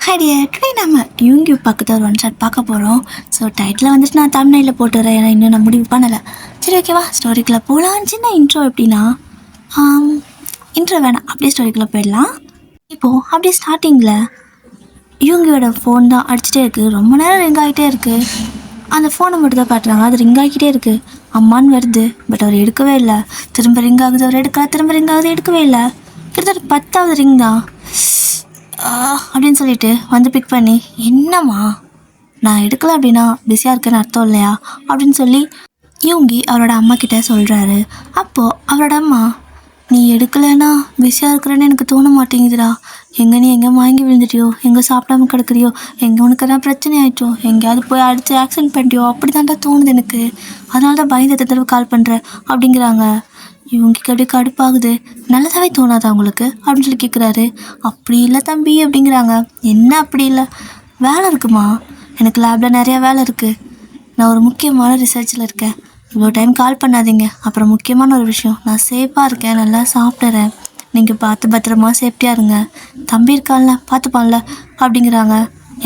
Hi today நம்ம YouTube பக்கத்தில் ஒரு ஒன் ஷாட் பார்க்க போகிறோம். ஸோ டைட்டில் வந்துட்டு நான் தமிழ்நிலையில் போட்டுறேன், ஏன்னா இன்னும் நான் முடிவு பண்ணலை. சரி ஓகேவா, ஸ்டோரிக்குள்ளே போகலாம். சின்ன இன்ட்ரோ எப்படின்னா, இன்ட்ரோ வேணாம், அப்படியே ஸ்டோரிக்குள்ளே போயிடலாம். இப்போது அப்படியே ஸ்டார்டிங்கில் யூங்கியோட ஃபோன் தான் அடிச்சுட்டே இருக்குது. ரொம்ப நேரம் ரிங் ஆகிட்டே இருக்குது. அந்த ஃபோனை மட்டும் தான் காட்டுறாங்க, அது ரிங் ஆகிக்கிட்டே இருக்குது. அம்மான்னு வருது, பட் அவர் எடுக்கவே இல்லை. திரும்ப ரிங் ஆகுது, அவர் எடுக்கல. திரும்ப ரிங் ஆகுது, எடுக்கவே இல்லை. கிட்டத்தட்ட 10வது ரிங் தான் அப்படின்னு சொல்லிட்டு வந்து பிக் பண்ணி, என்னம்மா நான் எடுக்கலை அப்படின்னா பிஸியாக இருக்கேன்னு அர்த்தம் இல்லையா அப்படின்னு சொல்லி யூங்கி அவரோட அம்மா கிட்டே சொல்கிறாரு. அப்போது அவரோட அம்மா, நீ எடுக்கலைன்னா பிஸியாக இருக்கிறேன்னு எனக்கு தோண மாட்டேங்குதுடா. எங்கே நீ எங்கே வாங்கி விழுந்துட்டியோ, எங்கே சாப்பிடாம கிடக்குறியோ, எங்கே உனக்கு எதாவது பிரச்சனை ஆகிட்டோ, எங்கேயாவது போய் அடித்து ஆக்சிடென்ட் பண்ணிட்டியோ, அப்படி தான்டா தோணுது எனக்கு. அதனால தான் பயந்து தடவை கால் பண்ணுறேன் அப்படிங்கிறாங்க. இவங்களுக்கு அப்படியே கடுப்பாகுது. நல்லதாகவே தோணாதா அவங்களுக்கு அப்படின்னு சொல்லி கேட்குறாரு. அப்படி இல்லை தம்பி அப்படிங்கிறாங்க. என்ன அப்படி இல்லை, வேலை இருக்குமா, எனக்கு லேபில் நிறையா வேலை இருக்குது, நான் ஒரு முக்கியமான ரிசர்ச்சில் இருக்கேன், இவ்வளோ டைம் கால் பண்ணாதீங்க. அப்புறம் முக்கியமான ஒரு விஷயம், நான் சேஃபாக இருக்கேன், நல்லா சாப்பிட்றேன், நீங்கள் பார்த்து பத்திரமா சேஃப்டியாக இருங்க, தம்பி இருக்கான்ல பார்த்துப்பான்ல அப்படிங்கிறாங்க.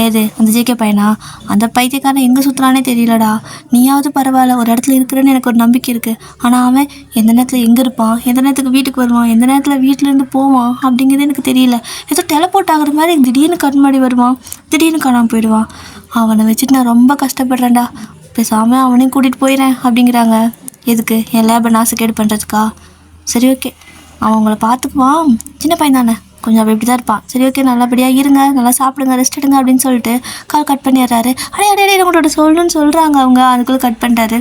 ஏது அந்த ஜேகே பையனா? அந்த பைத்தியக்காரன் எங்கே சுற்றுறானே தெரியலடா. நீயாவது பரவாயில்ல, ஒரு இடத்துல இருக்கிறேன்னு எனக்கு ஒரு நம்பிக்கை இருக்குது. ஆனால் அவன் எந்த நேரத்தில் எங்கே இருப்பான், எந்த நேரத்துக்கு வீட்டுக்கு வருவான், எந்த நேரத்தில் வீட்டிலேருந்து போவான் அப்படிங்கிறது எனக்கு தெரியல. ஏதோ டெலபோர்ட் ஆகிற மாதிரி திடீர்னு கண்மாடி வருவான், திடீர்னு காணாமல் போயிடுவான். அவனை வச்சுட்டு நான் ரொம்ப கஷ்டப்படுறேன்டா. பேசாமல் அவனையும் கூட்டிகிட்டு போயிடறேன் அப்படிங்கிறாங்க. எதுக்கு, என் லேபை நாசுக்கேடு பண்ணுறதுக்கா? சரி ஓகே, அவன் உங்களை பார்த்துக்குவான், சின்ன பையன் தானே, கொஞ்சம் அப்படி இப்படி தான் இருப்பான். சரி ஓகே, நல்லபடியாக இருங்க, நல்லா சாப்பிடுங்க, ரெஸ்ட் எடுங்க அப்படின்னு சொல்லிட்டு கால் கட் பண்ணிடுறாரு. அடையே உங்களோட சொல்லணும்னு சொல்கிறாங்க அவங்க, அதுக்குள்ளே கட் பண்ணிட்டாரு.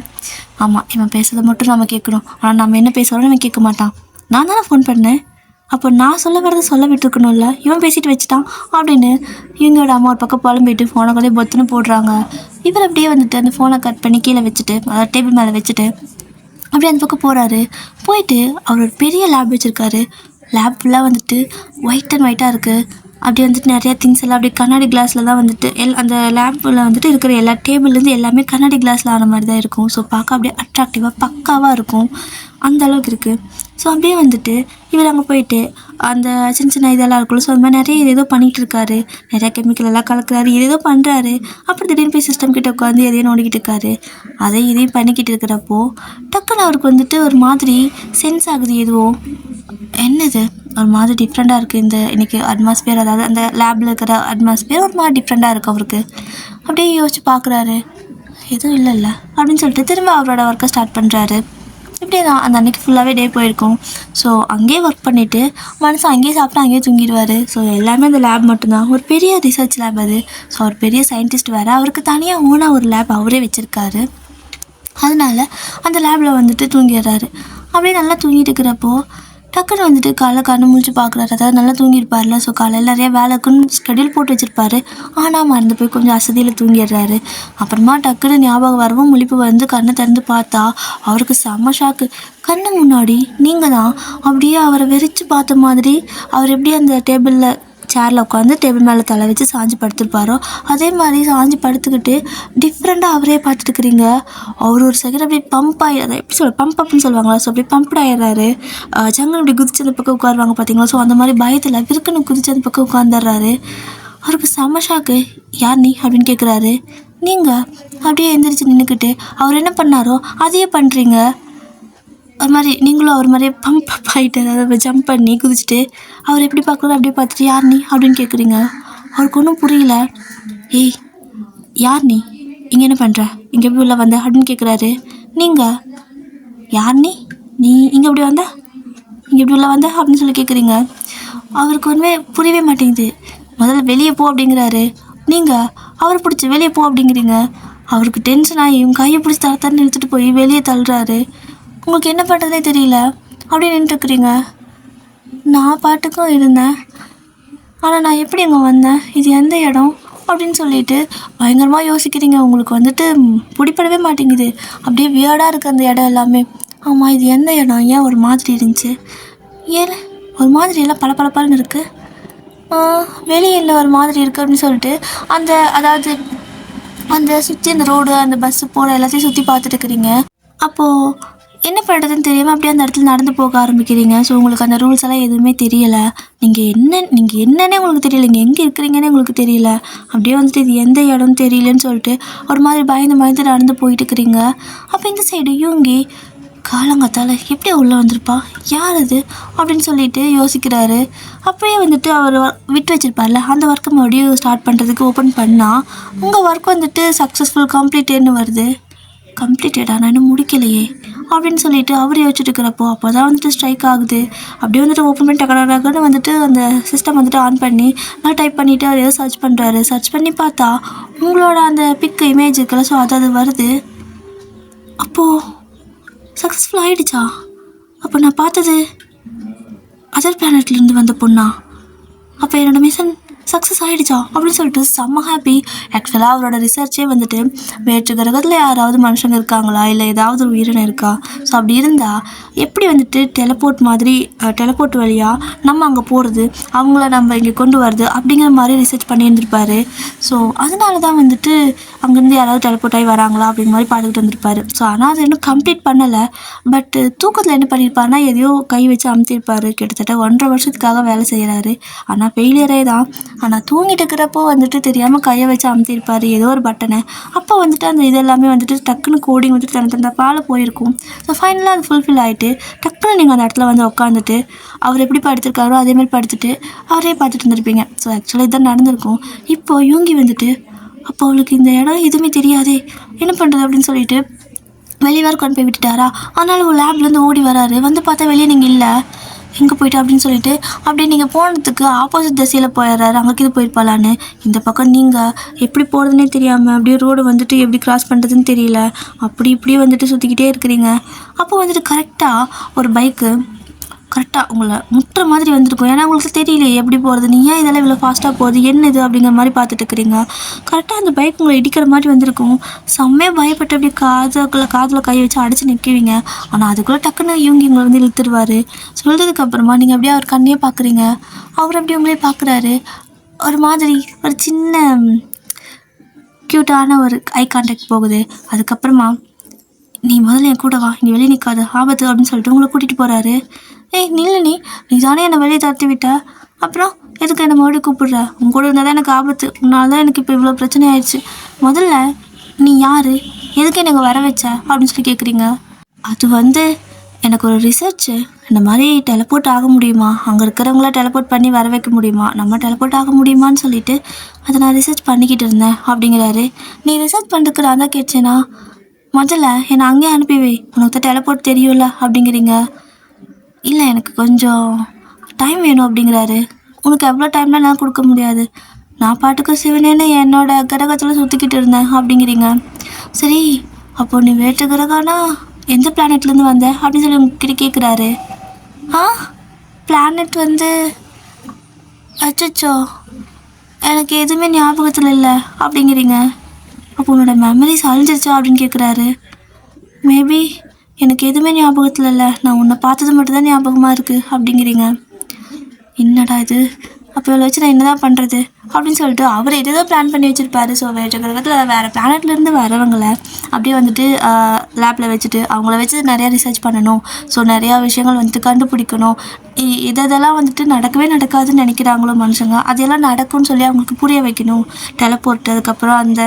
ஆமாம், இவன் பேசுறதை மட்டும் நம்ம கேட்கணும், ஆனால் நம்ம என்ன பேசுகிறோன்னு இவன் கேட்க மாட்டான். நான் தானே ஃபோன் பண்ணேன், அப்போ நான் சொல்ல வரதை சொல்ல விட்டுருக்கணும்ல, இவன் பேசிட்டு வச்சுட்டான் அப்படின்னு இவங்களோட அம்மா ஒரு பக்கம் புலம்பிட்டு ஃபோனை கொண்டே பொத்துன்னு போடுறாங்க. இவர் அப்படியே வந்துட்டு அந்த ஃபோனை கட் பண்ணி கீழே வச்சுட்டு, அதாவது டேபிள் மேலே வச்சுட்டு அப்படியே அந்த பக்கம் போகிறாரு. போயிட்டு அவர் ஒரு பெரிய லேப் வச்சுருக்காரு. லேப் ஃபுல்லாக வந்துட்டு ஒயிட் அண்ட் ஒயிட்டாக இருக்குது. அப்படியே வந்துட்டு நிறையா திங்ஸ் எல்லாம் அப்படியே கண்ணாடி கிளாஸில் தான் வந்துட்டு அந்த லேம்பில் வந்துட்டு இருக்கிற எல்லா டேபிள்லேருந்து எல்லாமே கண்ணாடி கிளாஸில் ஆன மாதிரி தான் இருக்கும். ஸோ பார்க்க அப்படியே அட்ராக்டிவாக பக்காவாக இருக்கும், அந்த அளவுக்கு இருக்குது. ஸோ அப்படியே வந்துட்டு இவர் அங்கே போயிட்டு அந்த சின்ன சின்ன இதெல்லாம் இருக்குல்ல, ஸோ அந்த மாதிரி நிறைய ஏதோ பண்ணிகிட்டு இருக்காரு, நிறையா கெமிக்கல் எல்லாம் கலக்கிறாரு, ஏதோ பண்ணுறாரு. அப்புறம் திடீர்னு போய் சிஸ்டம் கிட்ட உட்காந்து எதையும் நோண்டிக்கிட்டு இருக்காரு. இதையும் பண்ணிக்கிட்டு இருக்கிறப்போ டக்குன்னு அவருக்கு வந்துட்டு ஒரு மாதிரி சென்ஸ் ஆகுது. எதுவும் என்னது ஒரு மாதிரி டிஃப்ரெண்ட்டாக இருக்குது இந்த இன்றைக்கி அட்மாஸ்பியர், அதாவது அந்த லேபில் இருக்கிற அட்மாஸ்பியர் ஒரு மாதிரி டிஃப்ரெண்ட்டாக இருக்குது அவருக்கு. அப்படியே யோசிச்சு பார்க்குறாரு, எதுவும் இல்லைல்ல அப்படின்னு சொல்லிட்டு திரும்ப அவரோட ஒர்க்கை ஸ்டார்ட் பண்ணுறாரு. இப்படியே தான் அந்த அன்றைக்கி ஃபுல்லாகவே டே போயிருக்கும். ஸோ அங்கேயே ஒர்க் பண்ணிவிட்டு மனசு அங்கேயே சாப்பிட்டு அங்கேயே தூங்கிடுவார். ஸோ எல்லாமே அந்த லேப் மட்டும்தான், ஒரு பெரிய ரிசர்ச் லேப் அது. ஸோ அவர் பெரிய சயின்டிஸ்ட் வேறு, அவருக்கு தனியாக ஓனாக ஒரு லேப் அவரே வச்சுருக்காரு. அதனால அந்த லேபில் வந்துட்டு தூங்கிடுறாரு. அப்படியே நல்லா தூங்கிட்டு இருக்கிறப்போ டக்குன்னு வந்துட்டு காலைல கண்ணு முழிச்சு பார்க்குறாரு. அதாவது நல்லா தூங்கியிருப்பார்ல, ஸோ காலையில் நிறைய வேலைக்குன்னு ஸ்கெடியூல் போட்டு வச்சுருப்பாரு. ஆனால் மறந்து போய் கொஞ்சம் அசதியில் தூங்கிடுறாரு. அப்புறமா டக்குன்னு ஞாபகம் வரவும் முழிப்பு வந்து கண்ணை திறந்து பார்த்தா அவருக்கு செம்ம ஷாக்கு. கண்ணு முன்னாடி நீங்கள் தான் அப்படியே அவரை வெறிச்சு பார்த்த மாதிரி, அவர் எப்படி அந்த டேபிளில் சேரில் உட்காந்து டேபிள் மேலே தலை வச்சு சாஞ்சு படுத்துருப்பாரோ அதே மாதிரி சாஞ்சு படுத்துக்கிட்டு டிஃப்ரெண்ட்டாக அவரே பார்த்துட்டுருக்குறீங்க. அவர் ஒரு செகண்ட் அப்படியே பம்ப் ஆகிடுறாரு, எப்படி சொல்ல, பம்ப் அப்னு சொல்லுவாங்களா, ஸோ அப்படியே பம்ப்ட் ஆகிடுறாரு. ஜங்கல் அப்படி குதிச்சு அந்த பக்கம் உட்காருவாங்க பார்த்தீங்களா, ஸோ அந்த மாதிரி பயத்தில் விற்கணும் குதிச்சு அந்த பக்கம் உட்காந்துடுறாரு. அவருக்கு செம்ம ஷாக்கு. யார் நீ அப்படின்னு கேட்குறாரு. நீங்கள் அப்படியே எழுந்திரிச்சு நின்றுக்கிட்டு அவர் என்ன பண்ணாரோ அதையே பண்ணுறீங்க. ஒரு மாதிரி நீங்களும் அவர் மாதிரியே பம்ப் அப் ஆகிட்டு, அதாவது ஜம்ப் பண்ணி குதிச்சுட்டு அவர் எப்படி பார்க்குறதோ அப்படியே பார்த்துட்டு யார் நீ அப்படின்னு கேட்குறீங்க. அவருக்கு ஒன்றும் புரியல. ஏய் யார் நீ, இங்கே என்ன பண்ணுற, இங்கே எப்படி உள்ள வந்த அப்படின்னு கேட்குறாரு. நீங்கள் யார் நீ, நீ இங்கே எப்படி வந்த, இங்கே எப்படி உள்ள வந்த அப்படின்னு சொல்லி கேட்குறீங்க. அவருக்கு ஒன்றுமே புரியவே மாட்டேங்குது. முதல்ல வெளியே போ அப்படிங்கிறாரு. நீங்கள் அவரை பிடிச்சி வெளியே போ அப்படிங்கிறீங்க. அவருக்கு டென்ஷன் ஆகி கையை பிடிச்சி தரத்தரன்னு இழுத்துட்டு போய் வெளியே தள்ளுறாரு. உங்களுக்கு என்ன பண்ணுறதுனே தெரியல, அப்படியே நின்றுட்டுருக்குறீங்க. நான் பாட்டுக்கும் இருந்தேன், ஆனால் நான் எப்படி அங்கே வந்தேன், இது எந்த இடம் அப்படின்னு சொல்லிட்டு பயங்கரமாக யோசிக்கிறீங்க. உங்களுக்கு வந்துட்டு பிடிப்படவே மாட்டேங்குது, அப்படியே வியர்டாக இருக்குது அந்த இடம் எல்லாமே. ஆமாம், இது எந்த இடம், ஏன் ஒரு மாதிரி இருந்துச்சு, ஏன் ஒரு மாதிரி எல்லாம் பளபளன்னு இருக்குது, வெளியே என்ன ஒரு மாதிரி இருக்குது அப்படின்னு சொல்லிட்டு அதாவது அந்த சுற்றி அந்த ரோடு, அந்த பஸ்ஸு போகிற எல்லாத்தையும் சுற்றி பார்த்துட்டு இருக்கிறீங்க. அப்போது என்ன பண்ணுறதுன்னு தெரியாமல் அப்படியே அந்த இடத்துல நடந்து போக ஆரம்பிக்கிறீங்க. ஸோ உங்களுக்கு அந்த ரூல்ஸ் எல்லாம் எதுவுமே தெரியலை. நீங்கள் என்னன்னே உங்களுக்கு தெரியல, நீங்கள் எங்கே இருக்கிறீங்கன்னே உங்களுக்கு தெரியல. அப்படியே வந்துட்டு இது எந்த இடம்னு தெரியலன்னு சொல்லிட்டு ஒரு மாதிரி பயந்து பயந்து நடந்து போயிட்டு இருக்கிறீங்க. அப்போ இந்த சைடு யூங்கி காலங்காத்தால் எப்படி உள்ளே வந்திருப்பா, யார் அது அப்படின்னு சொல்லிட்டு யோசிக்கிறாரு. அப்படியே வந்துட்டு அவர் விட்டு வச்சுருப்பார்ல அந்த ஒர்க்கை மறுபடியும் ஸ்டார்ட் பண்ணுறதுக்கு ஓப்பன் பண்ணால் உங்கள் ஒர்க் வந்துட்டு சக்ஸஸ்ஃபுல் கம்ப்ளீட்டட்னு வருது. கம்ப்ளீட்டடா, நான் இன்னும் முடிக்கலையே அப்படின்னு சொல்லிட்டு அவர் யோசிச்சுட்டு இருக்கிறப்போ அப்போ தான் வந்துட்டு ஸ்ட்ரைக் ஆகுது. அப்படியே வந்துட்டு ஓப்பன் பண்ணி டக்குனு வந்துட்டு அந்த சிஸ்டம் வந்துட்டு ஆன் பண்ணி நான் டைப் பண்ணிவிட்டு அவர் ஏதோ சர்ச் பண்ணுறாரு. சர்ச் பண்ணி பார்த்தா உங்களோட அந்த பிக்கு இமேஜ் இருக்குல்ல, ஸோ அது வருது. அப்போது சக்ஸஸ்ஃபுல் ஆகிடுச்சா? அப்போ நான் பார்த்தது அதர் பிளானட்லேருந்து வந்த பொண்ணா? அப்போ என்னோடய மிஷன் சக்ஸஸ் ஆகிடுச்சா அப்படின்னு சொல்லிட்டு செம்ம ஹாப்பி. ஆக்சுவலாக அவரோட ரிசர்ச்சே வந்துட்டு வேற்று கிரகத்தில் யாராவது மனுஷங்க இருக்காங்களா, இல்லை ஏதாவது ஒரு உயிரினம் இருக்கா, ஸோ அப்படி இருந்தால் எப்படி வந்துட்டு டெலப்போர்ட் வழியாக நம்ம அங்கே போகிறது, அவங்கள நம்ம இங்கே கொண்டு வருது அப்படிங்கிற மாதிரி ரிசர்ச் பண்ணியிருந்திருப்பார். ஸோ அதனால தான் வந்துட்டு அங்கேருந்து யாராவது டெலப்போர்ட் ஆகி வராங்களா அப்படிங்கிற மாதிரி பார்த்துக்கிட்டு வந்திருப்பார். ஸோ ஆனால் அது இன்னும் கம்ப்ளீட் பண்ணலை. பட்டு தூக்கத்தில் என்ன பண்ணியிருப்பாருனா எதையோ கை வச்சு அமுத்திருப்பார். கிட்டத்தட்ட 1.5 வருஷத்துக்காக வேலை செய்கிறாரு. ஆனால் ஃபெயிலியரே தான். ஆனால் தூங்கிட்டு இருக்கிறப்போ வந்துட்டு தெரியாமல் கையை வச்சு அமுத்திருப்பார் ஏதோ ஒரு பட்டனை. அப்போ வந்துட்டு அந்த இதெல்லாமே வந்துட்டு டக்குன்னு கோடிங் வந்துட்டு தந்த பால் போயிருக்கும். ஸோ ஃபைனலாக அது ஃபுல்ஃபில் ஆகிட்டு டக்குன்னு நீங்கள் அந்த இடத்துல வந்து உட்காந்துட்டு அவர் எப்படி படுத்திருக்காரோ அதேமாதிரி படுத்துட்டு அவரே பார்த்துட்டு இருந்திருப்பீங்க. ஸோ ஆக்சுவலாக இதுதான் நடந்திருக்கும். இப்போது யூங்கி வந்துட்டு அப்போ அவளுக்கு இந்த இடம் எதுவுமே தெரியாதே, என்ன பண்ணுறது அப்படின்னு சொல்லிட்டு வெளியே வேறு கொண்டு போய் விட்டுட்டாரா. அதனால் ஒரு லேப்லேருந்து ஓடி வராரு. வந்து பார்த்தா வெளியே நீங்கள் இல்லை, எங்கே போயிட்டா அப்படின்னு சொல்லிட்டு அப்படியே நீங்கள் போனதுக்கு ஆப்போசிட் திசையில் போயிடுறாரு. அங்கே இது போயிருப்பாளான்னு. இந்த பக்கம் நீங்கள் எப்படி போகிறதுனே தெரியாமல் அப்படியே ரோடு வந்துட்டு எப்படி கிராஸ் பண்ணுறதுன்னு தெரியல, அப்படி இப்படியே வந்துட்டு சுற்றிக்கிட்டே இருக்கிறீங்க. அப்போ வந்துட்டு கரெக்டாக ஒரு பைக்கு கரெக்டாக உங்களை முட்டுற மாதிரி வந்திருக்கும். ஏன்னா உங்களுக்கு தெரியல எப்படி போகிறது, நீ ஏன் இதெல்லாம் இவ்வளோ ஃபாஸ்ட்டாக போகுது என்னது அப்படிங்கிற மாதிரி பார்த்துட்டு இருக்கிறீங்க. கரெக்டாக அந்த பைக் உங்களை இடிக்கிற மாதிரி வந்திருக்கும். செம்மையாக பயப்பட்டு அப்படியே காதில் கை வச்சு அடித்து நிற்குவீங்க. ஆனால் அதுக்குள்ளே டக்குன்னு இவங்க உங்களை வந்து இழுத்துருவார். சொல்கிறதுக்கப்புறமா நீங்கள் அப்படியே அவர் கண்ணையே பார்க்குறீங்க. அவர் அப்படியே உங்களே பார்க்குறாரு. ஒரு மாதிரி ஒரு சின்ன க்யூட்டான ஒரு ஐ கான்டாக்ட் போகுது. அதுக்கப்புறமா நீ முதல்ல என் கூட வா, இங்கே வெளியே நிற்காது ஆபத்து அப்படின்னு சொல்லிட்டு உங்களை கூட்டிகிட்டு போகிறாரு. ஏய் நில்லு, நீ தானே என்னை வெளியே தரத்தி விட்ட, அப்புறம் எதுக்கு என்னை மறுபடியும் கூப்பிடுற? உன் கூட இருந்தால் தான் எனக்கு ஆபத்து, உன்னால தான் எனக்கு இப்போ இவ்வளோ பிரச்சனை ஆயிடுச்சு. முதல்ல நீ யார், எதுக்கு எனக்கு வர வச்ச அப்படின்னு சொல்லி கேட்குறீங்க. அது வந்து எனக்கு ஒரு ரிசர்ச்சு, இந்த மாதிரி டெலப்போர்ட் ஆக முடியுமா, அங்கே இருக்கிறவங்கள டெலப்போர்ட் பண்ணி வர வைக்க முடியுமா, நம்ம டெலப்போர்ட் ஆக முடியுமான்னு சொல்லிட்டு அதை நான் ரிசர்ச் பண்ணிக்கிட்டு இருந்தேன் அப்படிங்கிறாரு. நீ ரிசர்ச் பண்ணுறதுக்கு நான் தான் கேட்டேனா, முதல்ல என்னை அங்கேயே அனுப்பி வை, உனக்கு தான் டெலப்போர்ட் தெரியும்ல அப்படிங்கிறீங்க. இல்லை எனக்கு கொஞ்சம் டைம் வேணும் அப்படிங்கிறாரு. உனக்கு எவ்வளோ டைம்லாம் நான் கொடுக்க முடியாது, நான் பாட்டுக்கு சிவனேன்னு என்னோடய கிரகத்தில் சுற்றிக்கிட்டு இருந்தேன் அப்படிங்கிறீங்க. சரி அப்போது நீ வேற்று கிரகம்னா எந்த பிளானட்லேருந்து வந்த அப்படின்னு சொல்லி உங்ககிட்ட கேட்குறாரு. பிளானட் வந்து அச்சோ எனக்கு எதுவுமே ஞாபகத்தில் இல்லை அப்படிங்கிறீங்க. அப்போ உன்னோட மெமரிஸ் அழிஞ்சிருச்சா அப்படின்னு கேட்குறாரு. மேபி எனக்கு எதுவுமே ஞாபகத்தில் இல்லை, நான் உன்னை பார்த்தது மட்டும்தான் ஞாபகமாக இருக்குது அப்படிங்கிறீங்க. என்னடா இது, அப்போ இவ்வளோ வச்சு நான் என்ன தான் பண்ணுறது அப்படின்னு சொல்லிட்டு அவர் எதோ பிளான் பண்ணி வச்சுருப்பாரு. ஸோ வேறு கிரகத்தில் வேறு பிளானட்லேருந்து வரவங்களை அப்படியே வந்துட்டு லேப்பில் வச்சுட்டு அவங்கள வச்சு நிறையா ரிசர்ச் பண்ணணும். ஸோ நிறையா விஷயங்கள் வந்துட்டு கண்டுபிடிக்கணும். இதெல்லாம் வந்துட்டு நடக்கவே நடக்காதுன்னு நினைக்கிறாங்களோ மனுஷங்க, அதெல்லாம் நடக்கும்னு சொல்லி அவங்களுக்கு புரிய வைக்கணும். டெலப்போர்ட், அதுக்கப்புறம் அந்த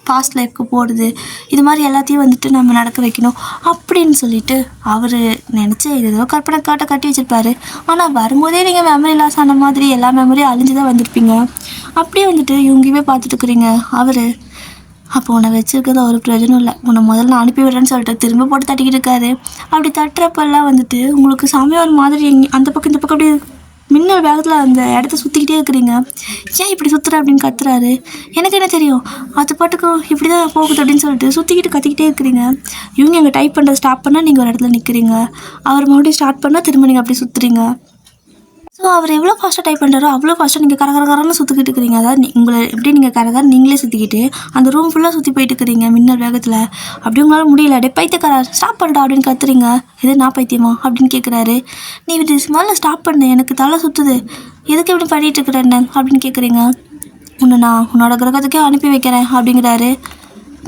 பாஸ்ட் லைஃப்க்கு போடுது, இது மாதிரி எல்லாத்தையும் வந்துட்டு நம்ம நடக்க வைக்கணும் அப்படின்னு சொல்லிட்டு அவர் நினச்சி ஏதோ கற்பனை கட்டி வச்சுருப்பாரு. ஆனால் வரும்போதே நீங்கள் மெமரி லாஸ் ஆன மாதிரி எல்லா மெமரியும் அழிஞ்சு தான் வந்திருப்பீங்க. அப்படியே வந்துட்டு இவங்கவே பார்த்துட்டு இருக்கிறீங்க. அவர் அப்போ உன்னை வச்சுருக்கிறத ஒரு பிரயோஜனம் இல்லை, உன்னை முதல்ல நான் அனுப்பி விடுறேன்னு சொல்லிட்டு திரும்ப போட்டு தட்டிக்கிட்டு இருக்காரு. அப்படி தட்டுறப்பெல்லாம் வந்துட்டு உங்களுக்கு சாமியாக ஒரு மாதிரி அந்த பக்கம் இந்த பக்கம் அப்படியே மின்னல் வேகத்தில் அந்த இடத்த சுற்றிக்கிட்டே இருக்கிறீங்க. ஏன் இப்படி சுற்றுற அப்படின்னு கத்துறாரு. எனக்கு என்ன தெரியும், அது பாட்டுக்கு இப்படி தான் போகுது அப்படின்னு சொல்லிட்டு சுற்றிக்கிட்டு கத்திக்கிட்டே இருக்கிறீங்க. இவங்க அங்கே டைப் பண்ணுறது ஸ்டாப் பண்ணால் நீங்கள் ஒரு இடத்துல நிற்கிறீங்க, அவர் மறுபடியும் ஸ்டார்ட் பண்ணால் திரும்ப நீங்கள் அப்படி சுற்றுறீங்க. ஸோ அவர் எவ்வளோ ஃபாஸ்ட்டாக டைப் பண்ணுறாரோ அவ்வளோ ஃபாஸ்ட்டாக நீங்கள் கரகரன்னு சுற்றிக்கிட்டு இருக்கிறீங்க. அதாவது உங்களை எப்படி நீங்கள் கரகர நீங்களே சுற்றிக்கிட்டு அந்த ரூம் ஃபுல்லாக சுற்றி போயிட்டு இருக்கிறீங்க மின்னல் வேகத்தில். அப்படி உங்களால் முடியல, அப்படியே பைத்தியக்காரர் ஸ்டாப் பண்ணுறா அப்படின்னு கத்துறீங்க. இது நான் பைத்தியமா அப்படின்னு கேட்குறாரு. நீ இது முதல்ல ஸ்டாப் பண்ணு, எனக்கு தலை சுற்றுது, எதுக்கு எப்படி பண்ணிகிட்டு இருக்கிறேன் அப்படின்னு கேட்குறீங்க. நான் உன்னோட கிரகத்துக்கே அனுப்பி வைக்கிறேன் அப்படிங்கிறாரு.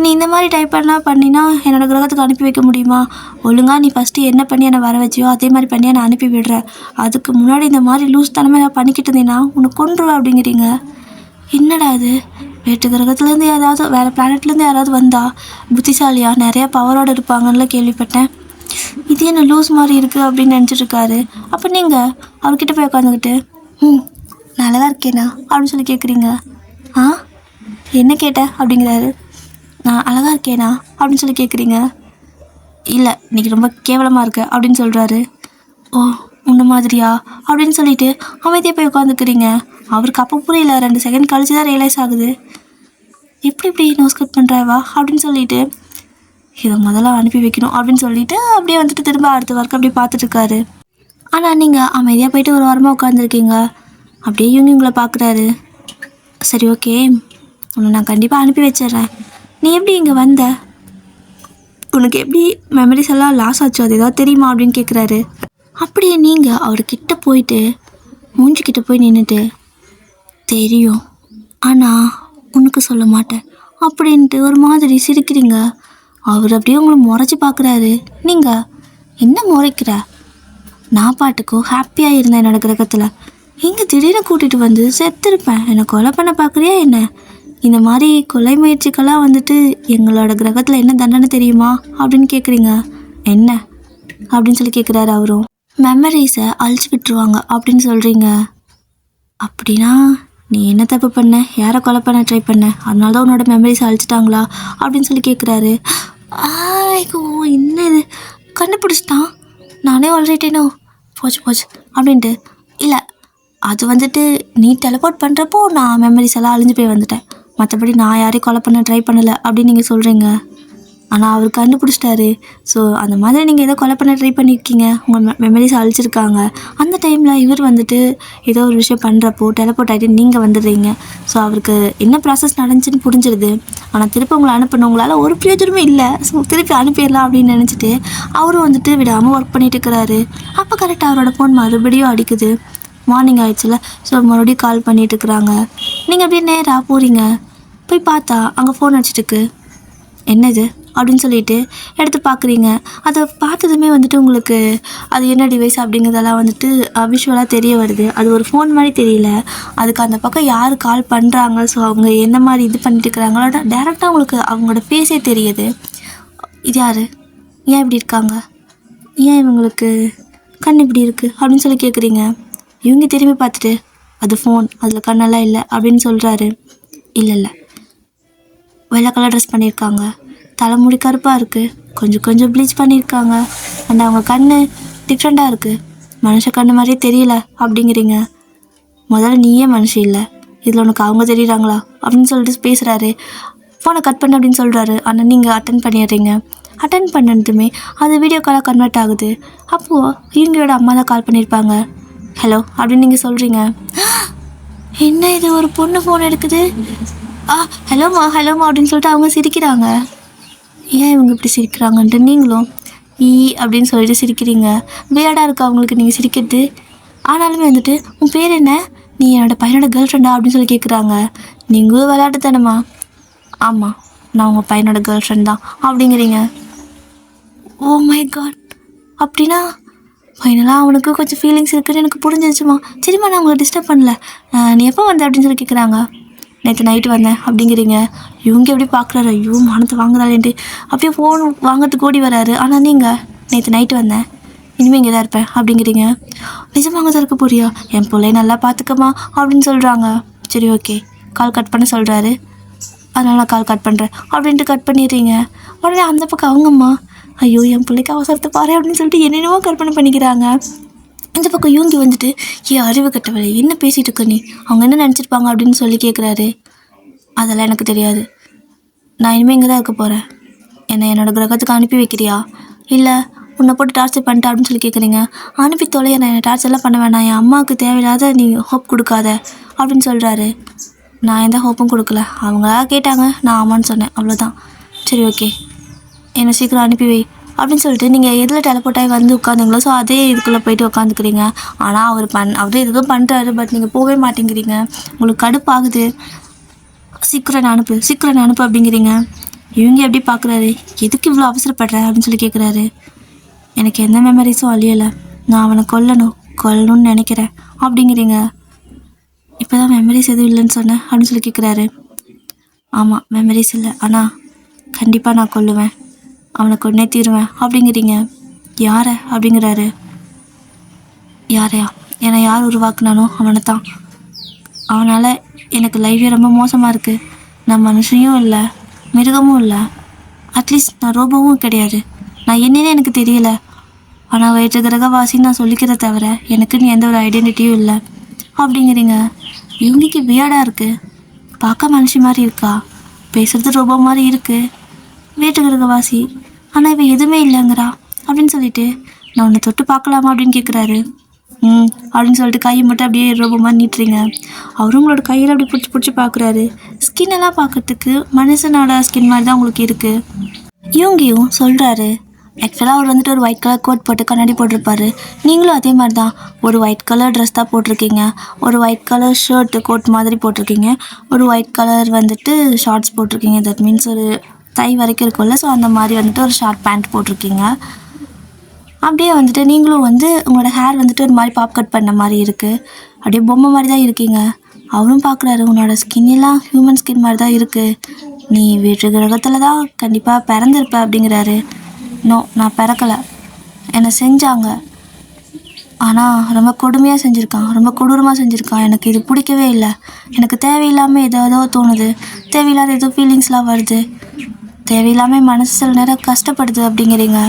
நீ இந்த மாதிரி டைப் பண்ணலாம் பண்ணினா என்னோடய கிரகத்துக்கு அனுப்பி வைக்க முடியுமா? ஒழுங்காக நீ ஃபஸ்ட்டு என்ன பண்ணி என்னை வர வச்சியோ அதே மாதிரி பண்ணி நான் அனுப்பி விடுறேன். அதுக்கு முன்னாடி இந்த மாதிரி லூஸ் தனமே நான் பண்ணிக்கிட்டு இருந்தேன்னா உனக்கு கொன்றுவேன் அப்படிங்கிறீங்க. என்னடா அது, வேற்று கிரகத்துலேருந்து யாராவது வேறு பிளானட்லேருந்து யாராவது வந்தா புத்திசாலியா நிறையா பவரோடு இருப்பாங்கன்னு கேள்விப்பட்டேன். இது என்ன லூஸ் மாதிரி இருக்குது அப்படின்னு நினச்சிட்டு இருக்காரு. அப்போ நீங்கள் அவர்கிட்ட போய் உட்காந்துக்கிட்டு நல்லா இருக்கேனா அப்படின்னு சொல்லி கேட்குறீங்க. ஆ என்ன கேட்ட அப்படிங்கிறாரு. நான் அழகாக இருக்கேனா அப்படின்னு சொல்லி கேட்குறீங்க. இல்லை இன்றைக்கி ரொம்ப கேவலமாக இருக்க அப்படின்னு சொல்கிறாரு. ஓ உன்ன மாதிரியா அப்படின்னு சொல்லிட்டு அமைதியாக போய் உட்காந்துக்கிறீங்க. அவருக்கு அப்போ புரியல, 2 செகண்ட் கழிச்சு தான் ரியலைஸ் ஆகுது. இப்படி நோஸ் கட் பண்ணுறாவா அப்படின்னு சொல்லிட்டு இதை முதல்ல அனுப்பி வைக்கணும் அப்படின்னு சொல்லிட்டு அப்படியே வந்துட்டு திரும்ப அடுத்த ஒர்க் அப்படியே பார்த்துட்ருக்காரு. ஆனால் நீங்கள் அமைதியாக போயிட்டு ஒரு வாரமாக உட்காந்துருக்கீங்க. அப்படியே இவங்க உங்களை பார்க்குறாரு. சரி ஓகே, உன்னை நான் கண்டிப்பாக அனுப்பி வச்சிடுறேன். நீ எப்படி இங்கே வந்த? உனக்கு எப்படி மெமரிஸ் எல்லாம் லாஸ் ஆச்சோ அது ஏதாவது தெரியுமா அப்படின்னு கேட்குறாரு. அப்படியே நீங்கள் அவர்கிட்ட போயிட்டு மூஞ்சிக்கிட்ட போய் நின்றுட்டு தெரியும் ஆனால் உனக்கு சொல்ல மாட்டேன் அப்படின்ட்டு ஒரு மாதிரி சிரிக்கிறீங்க. அவர் அப்படியே உங்களை முறைச்சி பார்க்குறாரு. நீங்கள் என்ன முறைக்கிற? நான் பாட்டுக்கோ ஹாப்பியாக இருந்தேன் என்னோட கிரகத்தில், இங்கே திடீர்னு கூட்டிகிட்டு வந்து செத்துருப்பேன், என்னை கொலை பண்ண பார்க்குறியா என்ன? இந்த மாதிரி கொலை முயற்சிக்கெல்லாம் வந்துட்டு எங்களோட கிரகத்தில் என்ன தண்டனை தெரியுமா அப்படின்னு கேட்குறீங்க. என்ன அப்படின்னு சொல்லி கேட்குறாரு அவரும். மெமரிஸை அழிச்சு விட்டுருவாங்க அப்படின்னு சொல்கிறீங்க. அப்படின்னா நீ என்ன தப்பு பண்ண, யாரை கொலை பண்ண ட்ரை பண்ண, அதனால தான் உன்னோட மெமரிஸை அழிச்சிட்டாங்களா அப்படின்னு சொல்லி கேட்குறாரு. ஐயோ என்ன இது, கண்டுபிடிச்சிட்டான், நானே வளரிட்டேனோ, போச்சு அப்படின்ட்டு. இல்லை அது வந்துட்டு நீ டெலிபோர்ட் பண்ணுறப்போ நான் மெமரிஸ் எல்லாம் அழிஞ்சு போய் வந்துட்டேன், மற்றபடி நான் யாரையும் கொலை பண்ண ட்ரை பண்ணலை அப்படின்னு நீங்கள் சொல்கிறீங்க. ஆனால் அவர் கண்டுபிடிச்சிட்டாரு. ஸோ அந்த மாதிரி நீங்கள் ஏதோ கொலை பண்ண ட்ரை பண்ணியிருக்கீங்க, உங்கள் மெமரிஸ் அழிச்சிருக்காங்க. அந்த டைமில் இவர் வந்துட்டு ஏதோ ஒரு விஷயம் பண்ணுறப்போ டெலிபோர்ட் ஆகிட்டு நீங்கள் வந்துடுறீங்க. ஸோ அவருக்கு என்ன ப்ராசஸ் நடந்துச்சுன்னு புரிஞ்சிருது. ஆனால் திருப்பி உங்களை அனுப்பினவங்களால் ஒரு பிரயோஜனமே இல்லை. ஸோ திருப்பி அனுப்பிடலாம் அப்படின்னு நினச்சிட்டு அவரும் வந்துட்டு விடாமல் ஒர்க் பண்ணிட்டு இருக்கிறாரு. அப்போ கரெக்டாக அவரோட ஃபோன் மறுபடியும் அடிக்குது. மார்னிங் ஆகிடுச்சுல, ஸோ மறுபடியும் கால் பண்ணிட்டு இருக்கிறாங்க. நீங்கள் அப்படியே நேராக போகிறீங்க. போய் பார்த்தா அங்கே ஃபோன் அடிச்சிட்டுருக்கு. என்னது அப்படின்னு சொல்லிட்டு எடுத்து பார்க்குறீங்க. அதை பார்த்ததுமே வந்துட்டு உங்களுக்கு அது என்ன டிவைஸ் அப்படிங்கிறதெல்லாம் வந்துட்டு விஷுவலாக தெரிய வருது. அது ஒரு ஃபோன் மாதிரி தெரியல, அதுக்கு அந்த பக்கம் யார் கால் பண்ணுறாங்க, ஸோ அவங்க என்ன மாதிரி இது பண்ணிட்டு இருக்கிறாங்களோ டேரெக்டாக உங்களுக்கு அவங்களோட ஃபேஸே தெரியுது. இது யார், ஏன் இப்படி இருக்காங்க, ஏன் இவங்களுக்கு கண் இப்படி இருக்குது அப்படின்னு சொல்லி கேட்குறீங்க. இவங்க திரும்பி பார்த்துட்டு அது ஃபோன், அதில் கண்ணெல்லாம் இல்லை அப்படின்னு சொல்கிறாரு. இல்லை வெள்ளை கலர் ட்ரெஸ் பண்ணியிருக்காங்க, தலைமுடி கருப்பாக இருக்குது, கொஞ்சம் ப்ளீச் பண்ணியிருக்காங்க, அண்ட் அவங்க கண் டிஃப்ரெண்ட்டாக இருக்குது, மனுஷ கண் மாதிரியே தெரியல அப்படிங்கிறீங்க. முதல்ல நீயே மனுஷன் இல்லை, இதில் உனக்கு அவங்க தெரியுறாங்களா அப்படின்னு சொல்லிட்டு பேசுகிறாரு. ஃபோனை கட் பண்ண அப்படின்னு சொல்கிறாரு. ஆனால் நீங்கள் அட்டன் பண்ணிடுறீங்க. அட்டன் பண்ணதுமே அது வீடியோ காலாக கன்வெர்ட் ஆகுது. அப்போது இவங்களோட அம்மா தான் கால் பண்ணியிருப்பாங்க. ஹலோ அப்படின்னு நீங்கள் சொல்கிறீங்க. என்ன இது, ஒரு பொண்ணு ஃபோன் எடுக்குது. ஹலோம்மா அப்படின்னு சொல்லிட்டு அவங்க சிரிக்கிறாங்க. ஏன் இவங்க இப்படி சிரிக்கிறாங்கன்ட்டு நீங்களும் அப்படின்னு சொல்லிட்டு சிரிக்கிறீங்க. வியர்டாக இருக்கா அவங்களுக்கு நீங்கள் சிரிக்கிறது. ஆனாலுமே வந்துட்டு உன் பேர் என்ன, நீ என்னோடய பையனோட கேர்ள் ஃப்ரெண்டா அப்படின்னு சொல்லி கேட்குறாங்க. நீங்களும் விளையாட்டுத்தானம்மா, ஆமாம் நான் உங்கள் பையனோட கேர்ள் ஃப்ரெண்ட் தான் அப்படிங்கிறீங்க. ஓ மை காட், அப்படின்னா ஃபைனலாக அவனுக்கு கொஞ்சம் ஃபீலிங்ஸ் இருக்குதுன்னு எனக்கு புரிஞ்சிருச்சுமா. சரிம்மா நான் உங்களை டிஸ்டர்ப் பண்ணல, நீ எப்போ வந்த அப்படின்னு சொல்லி கேட்குறாங்க. நேற்று நைட்டு வந்தேன் அப்படிங்கிறீங்க. இவங்க எப்படி பார்க்குறாரு, ஐயோ மனத்தை வாங்குறாளேன்ட்டு அப்படியே ஃபோன் வாங்கிறதுக்கு ஓடி வராரு. ஆனால் நீங்கள் நேற்று நைட்டு வந்தேன், இனிமேல் இங்கே தான் இருப்பேன் அப்படிங்கிறீங்க. நிஜமாக தான் இருக்க போறியா, என் பிள்ளைய நல்லா பார்த்துக்கமா அப்படின்னு சொல்கிறாங்க. சரி ஓகே கால் கட் பண்ண சொல்கிறாரு. அதனால் நான் கால் கட் பண்ணுறேன் அப்படின்ட்டு கட் பண்ணிடுறீங்க. உடனே அந்த பக்கம் அவங்கம்மா, ஐயோ என் பிள்ளைக்கு அவசரத்தை பாரு அப்படின்னு சொல்லிட்டு என்னென்னமோ கற்பனை பண்ணிக்கிறாங்க. இந்த பக்கம் இவங்க வந்துட்டு அறிவு கட்டவளை என்ன பேசிகிட்டு இருக்க நீ, அவங்க என்ன நினச்சிருப்பாங்க அப்படின்னு சொல்லி கேட்குறாரு. அதெல்லாம் எனக்கு தெரியாது, நான் இனிமேல் இங்கே தான் இருக்க போகிறேன், என்னோடய கிரகத்துக்கு அனுப்பி வைக்கிறியா, இல்லை உன்னை போட்டு டார்ச்சர் பண்ணிட்டேன் அப்படின்னு சொல்லி கேட்குறீங்க. அனுப்பி தொலைய, நான் என்னை டார்ச்சர்லாம் பண்ண வேணாம், என் அம்மாவுக்கு தேவையில்லாத நீ ஹோப் கொடுக்காத அப்படின்னு சொல்கிறாரு. நான் எந்த ஹோப்பும் கொடுக்கல, அவங்களா கேட்டாங்க நான் ஆமான்னு சொன்னேன், அவ்வளோதான். சரி ஓகே என்னை சீக்கிரம் அனுப்பி வை அப்படின்னு சொல்லிட்டு நீங்கள் எதில் டெலிபோர்ட் ஆகி வந்து உட்காந்துங்களோ ஸோ அதே இதுக்குள்ளே போயிட்டு உட்காந்துக்கிறீங்க. ஆனால் அவர் எதுவும் பண்ணுறாரு, பட் நீங்கள் போகவே மாட்டேங்கிறீங்க. உங்களுக்கு கடுப்பாகுது. சீக்கிரம் அனுப்பு அப்படிங்கிறீங்க. இவங்க எப்படி பார்க்குறாரு, எதுக்கு இவ்வளோ அவசரப்படுற அப்படின்னு சொல்லி கேட்குறாரு. எனக்கு எந்த மெமரிஸும் அழியலை, நான் அவனை கொல்லணும்னு நினைக்கிறேன் அப்படிங்கிறீங்க. இப்போ தான் மெமரிஸ் எதுவும் இல்லைன்னு சொன்னேன் அப்படின்னு சொல்லி கேட்குறாரு. ஆமாம், மெமரிஸ் இல்லை, ஆனால் கண்டிப்பாக நான் கொல்லுவேன், அவனை கொன்னே தீருவேன் அப்படிங்கிறீங்க. யாரை அப்படிங்கிறாரு. யாரையா? என்னை யார் உருவாக்குனானோ அவனை தான். அவனால் எனக்கு லைஃபே ரொம்ப மோசமாக இருக்குது. நான் மனுஷனையும் இல்லை, மிருகமும் இல்லை, அட்லீஸ்ட் நான் ரோபோவும் கிடையாது. நான் என்னன்னு எனக்கு தெரியல. ஆனால் வயிற்று கிரகவாசின்னு நான் சொல்லிக்கிறத தவிர எனக்குன்னு எந்த ஒரு ஐடென்டிட்டியும் இல்லை அப்படிங்கிறீங்க. இவங்களுக்கு வியர்டாக இருக்குது. பார்க்க மனுஷி மாதிரி இருக்கா, பேசுகிறது ரோபோ மாதிரி இருக்குது, வீட்டு கிரகவாசி, ஆனால் இவன் எதுவுமே இல்லைங்கிறா அப்படின்னு சொல்லிட்டு நான் உன்னை தொட்டு பார்க்கலாமா அப்படின்னு கேட்குறாரு. அப்படின்னு சொல்லிட்டு கையை மட்டும் அப்படியே ரோபோ மாதிரி நீட்டுறீங்க. அவரும் உங்களோட கையில் அப்படி பிடிச்சி பிடிச்சி பார்க்குறாரு. ஸ்கின்னெல்லாம் பார்க்கறதுக்கு மனுஷனோட ஸ்கின் மாதிரி தான் உங்களுக்கு இருக்குது. இவங்கியும் சொல்கிறாரு. ஆக்சுவலாக அவர் வந்துட்டு ஒரு ஒயிட் கலர் கோட் போட்டு கண்ணாடி போட்டிருப்பாரு. நீங்களும் அதே மாதிரி தான் ஒரு ஒயிட் கலர் ட்ரெஸ் தான் போட்டிருக்கீங்க, ஒரு ஒயிட் கலர் ஷர்ட்டு கோட் மாதிரி போட்டிருக்கீங்க, ஒரு ஒயிட் கலர் வந்துட்டு ஷார்ட்ஸ் போட்டிருக்கீங்க. தட் மீன்ஸ் ஒரு தை வரைக்கும் இருக்கும்ல, ஸோ அந்த மாதிரி வந்துட்டு ஒரு ஷார்ட் பேண்ட் போட்டிருக்கீங்க. அப்படியே வந்துட்டு நீங்களும் வந்து உங்களோட ஹேர் வந்துட்டு ஒரு மாதிரி பாப் கட் பண்ண மாதிரி இருக்குது, அப்படியே பொம்மை மாதிரி தான் இருக்கீங்க. அவரும் பார்க்குறாரு, உன்னோட ஸ்கின் எல்லாம் ஹியூமன் ஸ்கின் மாதிரி தான் இருக்குது, நீ வேற்று கிரகத்தில் தான் கண்டிப்பாக பிறந்திருப்ப அப்படிங்கிறாரு. நோ, நான் பிறக்கலை, என்னை செஞ்சாங்க, ஆனால் ரொம்ப கொடுமையாக செஞ்சுருக்கான், ரொம்ப கொடூரமாக செஞ்சுருக்கான். எனக்கு இது பிடிக்கவே இல்லை, எனக்கு தேவையில்லாமல் ஏதோ தோணுது, தேவையில்லாத ஏதோ ஃபீலிங்ஸ்லாம் வருது, தேவையில்லாமல் மனசு சில நேரம் கஷ்டப்படுது அப்படிங்கிறீங்க.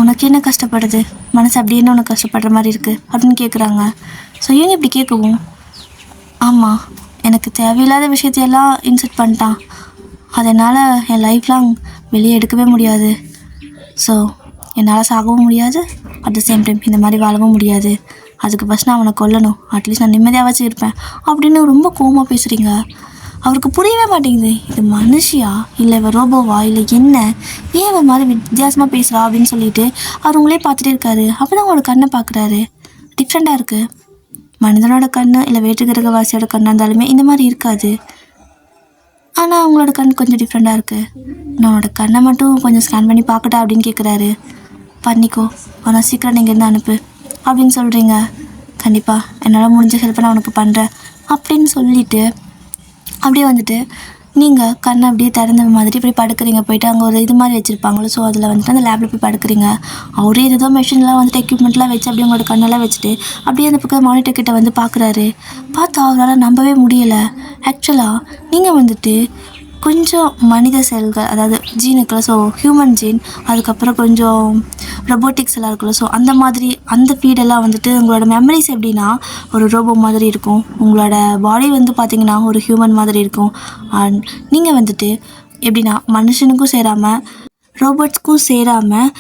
உனக்கு என்ன கஷ்டப்படுது, மனசு அப்படின்னு உனக்கு கஷ்டப்படுற மாதிரி இருக்குது அப்படின்னு கேட்குறாங்க. ஸோ இவங்க இப்படி கேட்கவும், ஆமாம், எனக்கு தேவையில்லாத விஷயத்தையெல்லாம் இன்செர்ட் பண்ணிட்டான், அதனால் என் லைஃப் லாங் வெளியே எடுக்கவே முடியாது. ஸோ என்னால் சாகவும் முடியாது, அட் த சேம் டைம் இந்த மாதிரி வாழவும் முடியாது. அதுக்கு ஃபஸ்ட் நான் அவனை கொல்லணும், அட்லீஸ்ட் நான் நிம்மதியாக வச்சு இருப்பேன் அப்படின்னு ரொம்ப கோவமாக பேசுகிறீங்க. அவருக்கு புரியவே மாட்டேங்குது, இது மனுஷியா இல்லை இவன் ரோபோவா இல்லை என்ன, ஏன் இவன் மாதிரி வித்தியாசமாக பேசுகிறா அப்படின்னு சொல்லிட்டு அவர் உங்களே பார்த்துட்டே இருக்காரு. அப்போ தான் உங்களோட கண்ணை பார்க்குறாரு. டிஃப்ரெண்ட்டாக இருக்குது. மனிதனோட கண் இல்லை வேற்று கிரகவாசியோட கண்ணாக இருந்தாலுமே இந்த மாதிரி இருக்காது. ஆனால் அவங்களோட கண் கொஞ்சம் டிஃப்ரெண்ட்டாக இருக்குது. என்னோட கண்ணை மட்டும் கொஞ்சம் ஸ்கேன் பண்ணி பார்க்கட்டா அப்படின்னு கேட்குறாரு. பண்ணிக்கோ, ஆனால் சீக்கிரம் நீங்கள் இருந்து அனுப்பு அப்படின்னு சொல்கிறீங்க. கண்டிப்பாக என்னால் முடிஞ்ச ஹெல்ப்பை நான் உனக்கு பண்ணுறேன் அப்படின்னு சொல்லிவிட்டு அப்படியே வந்துட்டு நீங்கள் கண்ணை அப்படியே திறந்த மாதிரி இப்படி படுக்கிறீங்க. போயிட்டு அங்கே ஒரு இது மாதிரி வச்சுருப்பாங்களோ, ஸோ அதில் வந்துட்டு அந்த லேபில் போய் படுக்கிறீங்க. அவரே ஏதோ மெஷின்லாம் வந்துட்டு எக்யூப்மெண்ட்லாம் வச்சு அப்படியே உங்களோட கண்ணெல்லாம் வச்சுட்டு அப்படியே அந்த பக்கம் மானிட்டர் கிட்ட வந்து பார்க்குறாரு. பார்த்தா அவரால் நம்பவே முடியலை. ஆக்சுவலாக நீங்கள் வந்துட்டு கொஞ்சம் மனித செல்கள், அதாவது ஜீன் இருக்குல்ல, ஸோ ஹியூமன் ஜீன், அதுக்கப்புறம் கொஞ்சம் ரொபோட்டிக்ஸ் எல்லாம் இருக்குல்ல, ஸோ அந்த மாதிரி அந்த ஃபீடெல்லாம் வந்துட்டு உங்களோட மெமரிஸ் எப்படின்னா ஒரு ரோபோ மாதிரி இருக்கும், உங்களோட பாடி வந்து பார்த்திங்கன்னா ஒரு ஹியூமன் மாதிரி இருக்கும். அண்ட் நீங்கள் வந்துட்டு எப்படின்னா மனுஷனுக்கும் சேராமல் ரோபோட்ஸ்க்கும் சேராமல்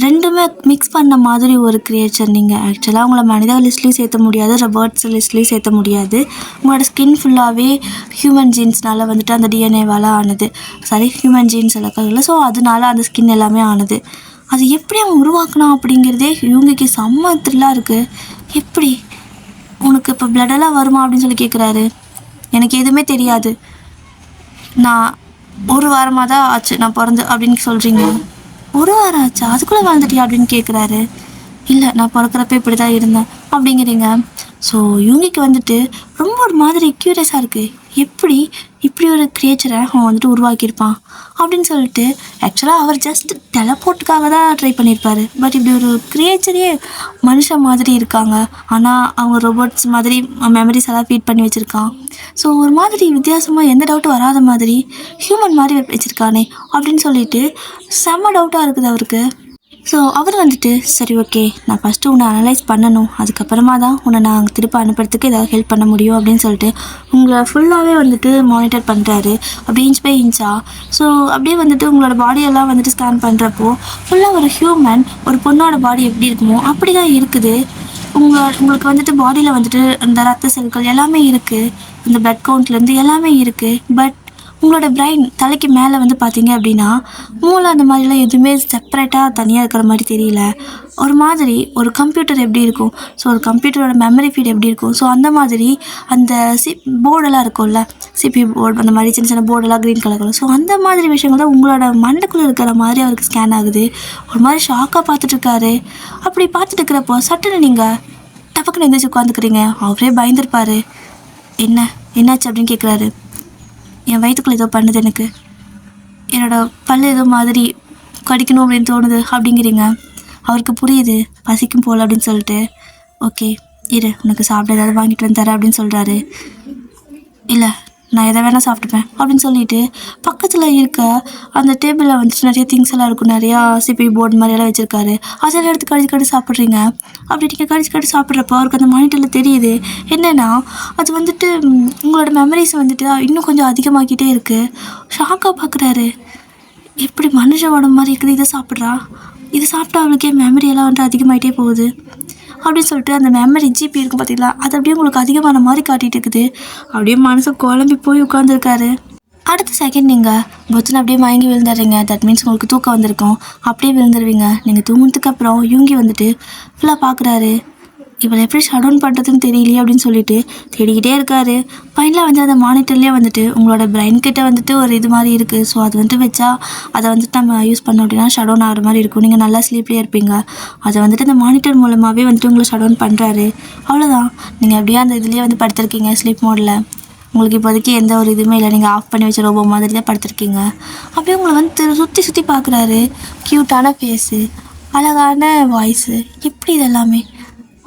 ரெண்டுமே மிக்ஸ் பண்ண மாதிரி ஒரு கிரியேச்சர். நீங்கள் ஆக்சுவலாக உங்களை மனித லிஸ்ட்லேயும் சேர்த்த முடியாது, ரொபோட்ஸ் லிஸ்ட்லேயும் சேர்த்த முடியாது. உங்களோட ஸ்கின் ஃபுல்லாகவே ஹியூமன் ஜீன்ஸ்னால் வந்துட்டு அந்த டிஎன்ஏவால் ஆனது, சாரி ஹியூமன் ஜீன்ஸ் இல்லை, ஸோ அதனால அந்த ஸ்கின் எல்லாமே ஆனது. அது எப்படி அவன் உருவாக்கணும் அப்படிங்கிறதே இவங்களுக்கு செம்ம த்ரில்லாக இருக்குது. எப்படி உனக்கு இப்போ பிளட்டெல்லாம் வருமா அப்படின்னு சொல்லி கேட்குறாரு. எனக்கு எதுவுமே தெரியாது, நான் ஒரு வாரமாக தான் ஆச்சு நான் பிறந்து அப்படின்னு சொல்கிறீங்க. ஒரு வாரம் ஆச்சா, அதுக்குள்ளே வாழ்ந்துட்டியா அப்படின்னு கேட்குறாரு. இல்லை, நான் பிறக்கிறப்ப இப்படி தான் இருந்தேன் அப்படிங்கிறீங்க. ஸோ இவங்களுக்கு வந்துட்டு ரொம்ப ஒரு மாதிரி க்யூரியஸாக இருக்குது, எப்படி இப்படி ஒரு கிரியேச்சரை அவன் வந்துட்டு உருவாக்கியிருப்பான் அப்படின்னு சொல்லிட்டு. ஆக்சுவலாக அவர் ஜஸ்ட் டெலபோர்ட்டுக்காக தான் ட்ரை பண்ணியிருப்பார். பட் இப்படி ஒரு கிரியேச்சரே மனுஷன் மாதிரி இருக்காங்க, ஆனால் அவங்க ரோபோட்ஸ் மாதிரி மெமரிஸ் எல்லாம் ஃபீட் பண்ணி வச்சுருக்கான். ஸோ ஒரு மாதிரி வித்தியாசமாக எந்த டவுட்டும் வராத மாதிரி ஹியூமன் மாதிரி வச்சுருக்கானே அப்படின்னு சொல்லிட்டு செம்ம டவுட்டாக இருக்குது அவருக்கு. ஸோ அவர் வந்துட்டு சரி ஓகே, நான் ஃபஸ்ட்டு உன்னை அனலைஸ் பண்ணணும், அதுக்கப்புறமா தான் உன்னை நான் திருப்ப அனுப்புறதுக்கு ஏதாவது ஹெல்ப் பண்ண முடியும் அப்படின்னு சொல்லிட்டு உங்களை ஃபுல்லாகவே வந்துட்டு மானிட்டர் பண்ணுறாரு, அப்படி இன்ச் பை இன்ச்சாக. ஸோ அப்படியே வந்துட்டு உங்களோட பாடியெல்லாம் வந்துட்டு ஸ்கேன் பண்ணுறப்போ ஃபுல்லாக ஒரு ஹியூமன் ஒரு பொண்ணோட பாடி எப்படி இருக்குமோ அப்படி தான் இருக்குது. உங்களுக்கு வந்துட்டு பாடியில் வந்துட்டு அந்த ரத்த செல்கள் எல்லாமே இருக்குது, அந்த பிளட் கவுண்ட்லேருந்து எல்லாமே இருக்குது. பட் உங்களோட பிரெயின் தலைக்கு மேலே வந்து பார்த்தீங்க அப்படின்னா மூளை அந்த மாதிரிலாம் எதுவுமே செப்பரேட்டாக தனியாக இருக்கிற மாதிரி தெரியல. ஒரு மாதிரி ஒரு கம்ப்யூட்டர் எப்படி இருக்கும், ஸோ ஒரு கம்ப்யூட்டரோட மெமரி ஃபீட் எப்படி இருக்கும், ஸோ அந்த மாதிரி அந்த போர்டெல்லாம் இருக்கும்ல, சிபி போர்டு அந்த மாதிரி சின்ன சின்ன போர்டெல்லாம் க்ரீன் கலர், ஸோ அந்த மாதிரி விஷயங்கள் தான் உங்களோட மண்டைக்குள்ளே இருக்கிற மாதிரி அவருக்கு ஸ்கேன் ஆகுது. ஒரு மாதிரி ஷாக்காக பார்த்துட்ருக்காரு. அப்படி பார்த்துட்டு இருக்கிறப்போ சட்டுன்னு நீங்கள் டப்பக்குன்னு எந்திரிச்சு உட்காந்துக்கிறீங்க. அவரே பயந்துருப்பார். என்னாச்சு அப்படின்னு கேட்குறாரு. என் வயிற்றுக்குள்ளே ஏதோ பண்ணுது, எனக்கு என்னோடய பல் ஏதோ மாதிரி கடிக்கணும் அப்படின்னு தோணுது அப்படிங்கிறீங்க. அவருக்கு புரியுது, பசிக்கும் போல் அப்படின்னு சொல்லிட்டு, ஓகே இரு உனக்கு சாப்பிட ஏதாவது வாங்கிட்டு வந்து தரேன் அப்படின்னு சொல்கிறாரு. இல்லை நான் எதை வேணால் சாப்பிட்டுப்பேன் அப்படின்னு சொல்லிட்டு பக்கத்தில் இருக்க அந்த டேபிளில் வந்துட்டு நிறைய திங்ஸ் எல்லாம் இருக்கும், நிறையா சிபி போர்டு மாதிரியெல்லாம் வச்சுருக்காரு. அதெல்லாம் எடுத்து கடிச்சு சாப்பிட்றீங்க. அப்படி நீங்கள் கடிச்சு சாப்பிட்றப்போ அவருக்கு அந்த மானிட்டரில் தெரியுது என்னென்னா அது வந்துட்டு உங்களோட மெமரிஸ் வந்துட்டு இன்னும் கொஞ்சம் அதிகமாகிட்டே இருக்குது. ஷாக்காக பார்க்குறாரு. எப்படி மனுஷன் உடம்பு மாதிரி இருக்குது, இதை சாப்பிட்டா அவளுக்கே மெமரியெல்லாம் வந்துட்டு அதிகமாகிட்டே போகுது அப்படின்னு சொல்லிட்டு அந்த மெமரி ஜிபி இருக்கும் பார்த்தீங்களா, அது அப்படியே உங்களுக்கு அதிகமான மாதிரி காட்டிகிட்டு இருக்குது. அப்படியே மனசு குழம்பி போய் உட்காந்துருக்காரு. அடுத்த செகண்ட் நீங்கள் பொத்துன்னு அப்படியே மயங்கி விழுந்துடுறீங்க. தட் மீன்ஸ் உங்களுக்கு தூக்கம் வந்திருக்கும். அப்படியே விழுந்துருவீங்க. நீங்கள் தூங்கினதுக்கு அப்புறம் யூங்கி வந்துட்டு ஃபுல்லாக பார்க்குறாரு. இவளை எப்படி ஷட் டவுன் பண்ணுறதுன்னு தெரியலையே அப்படின்னு சொல்லிட்டு தேடிக்கிட்டே இருக்காரு. ஃபைனலாக வந்து அந்த மானிட்டர்லேயே வந்துட்டு உங்களோட பிரெயின்கிட்ட வந்துட்டு ஒரு இது மாதிரி இருக்குது. ஸோ அது வந்துட்டு வச்சா அதை வந்துட்டு நம்ம யூஸ் பண்ணோம் அப்படின்னா ஷட் டவுன் ஆகிற மாதிரி இருக்கும். நீங்கள் நல்லா ஸ்லீப்லேயே இருப்பீங்க. அதை வந்துட்டு அந்த மானிட்டர் மூலமாகவே வந்துட்டு உங்களை ஷட் டவுன் பண்ணுறாரு. அவ்வளோதான். நீங்கள் அப்படியே அந்த இதுலேயே வந்து படுத்திருக்கீங்க ஸ்லீப் மோடில். உங்களுக்கு இப்போதைக்கு எந்த ஒரு இதுவுமே இல்லை, நீங்கள் ஆஃப் பண்ணி வச்ச ரோபோ மாதிரி தான் படுத்திருக்கீங்க. அப்படியே உங்களை வந்து சுற்றி பார்க்குறாரு. க்யூட்டான ஃபேஸு, அழகான வாய்ஸு, எப்படி இதெல்லாமே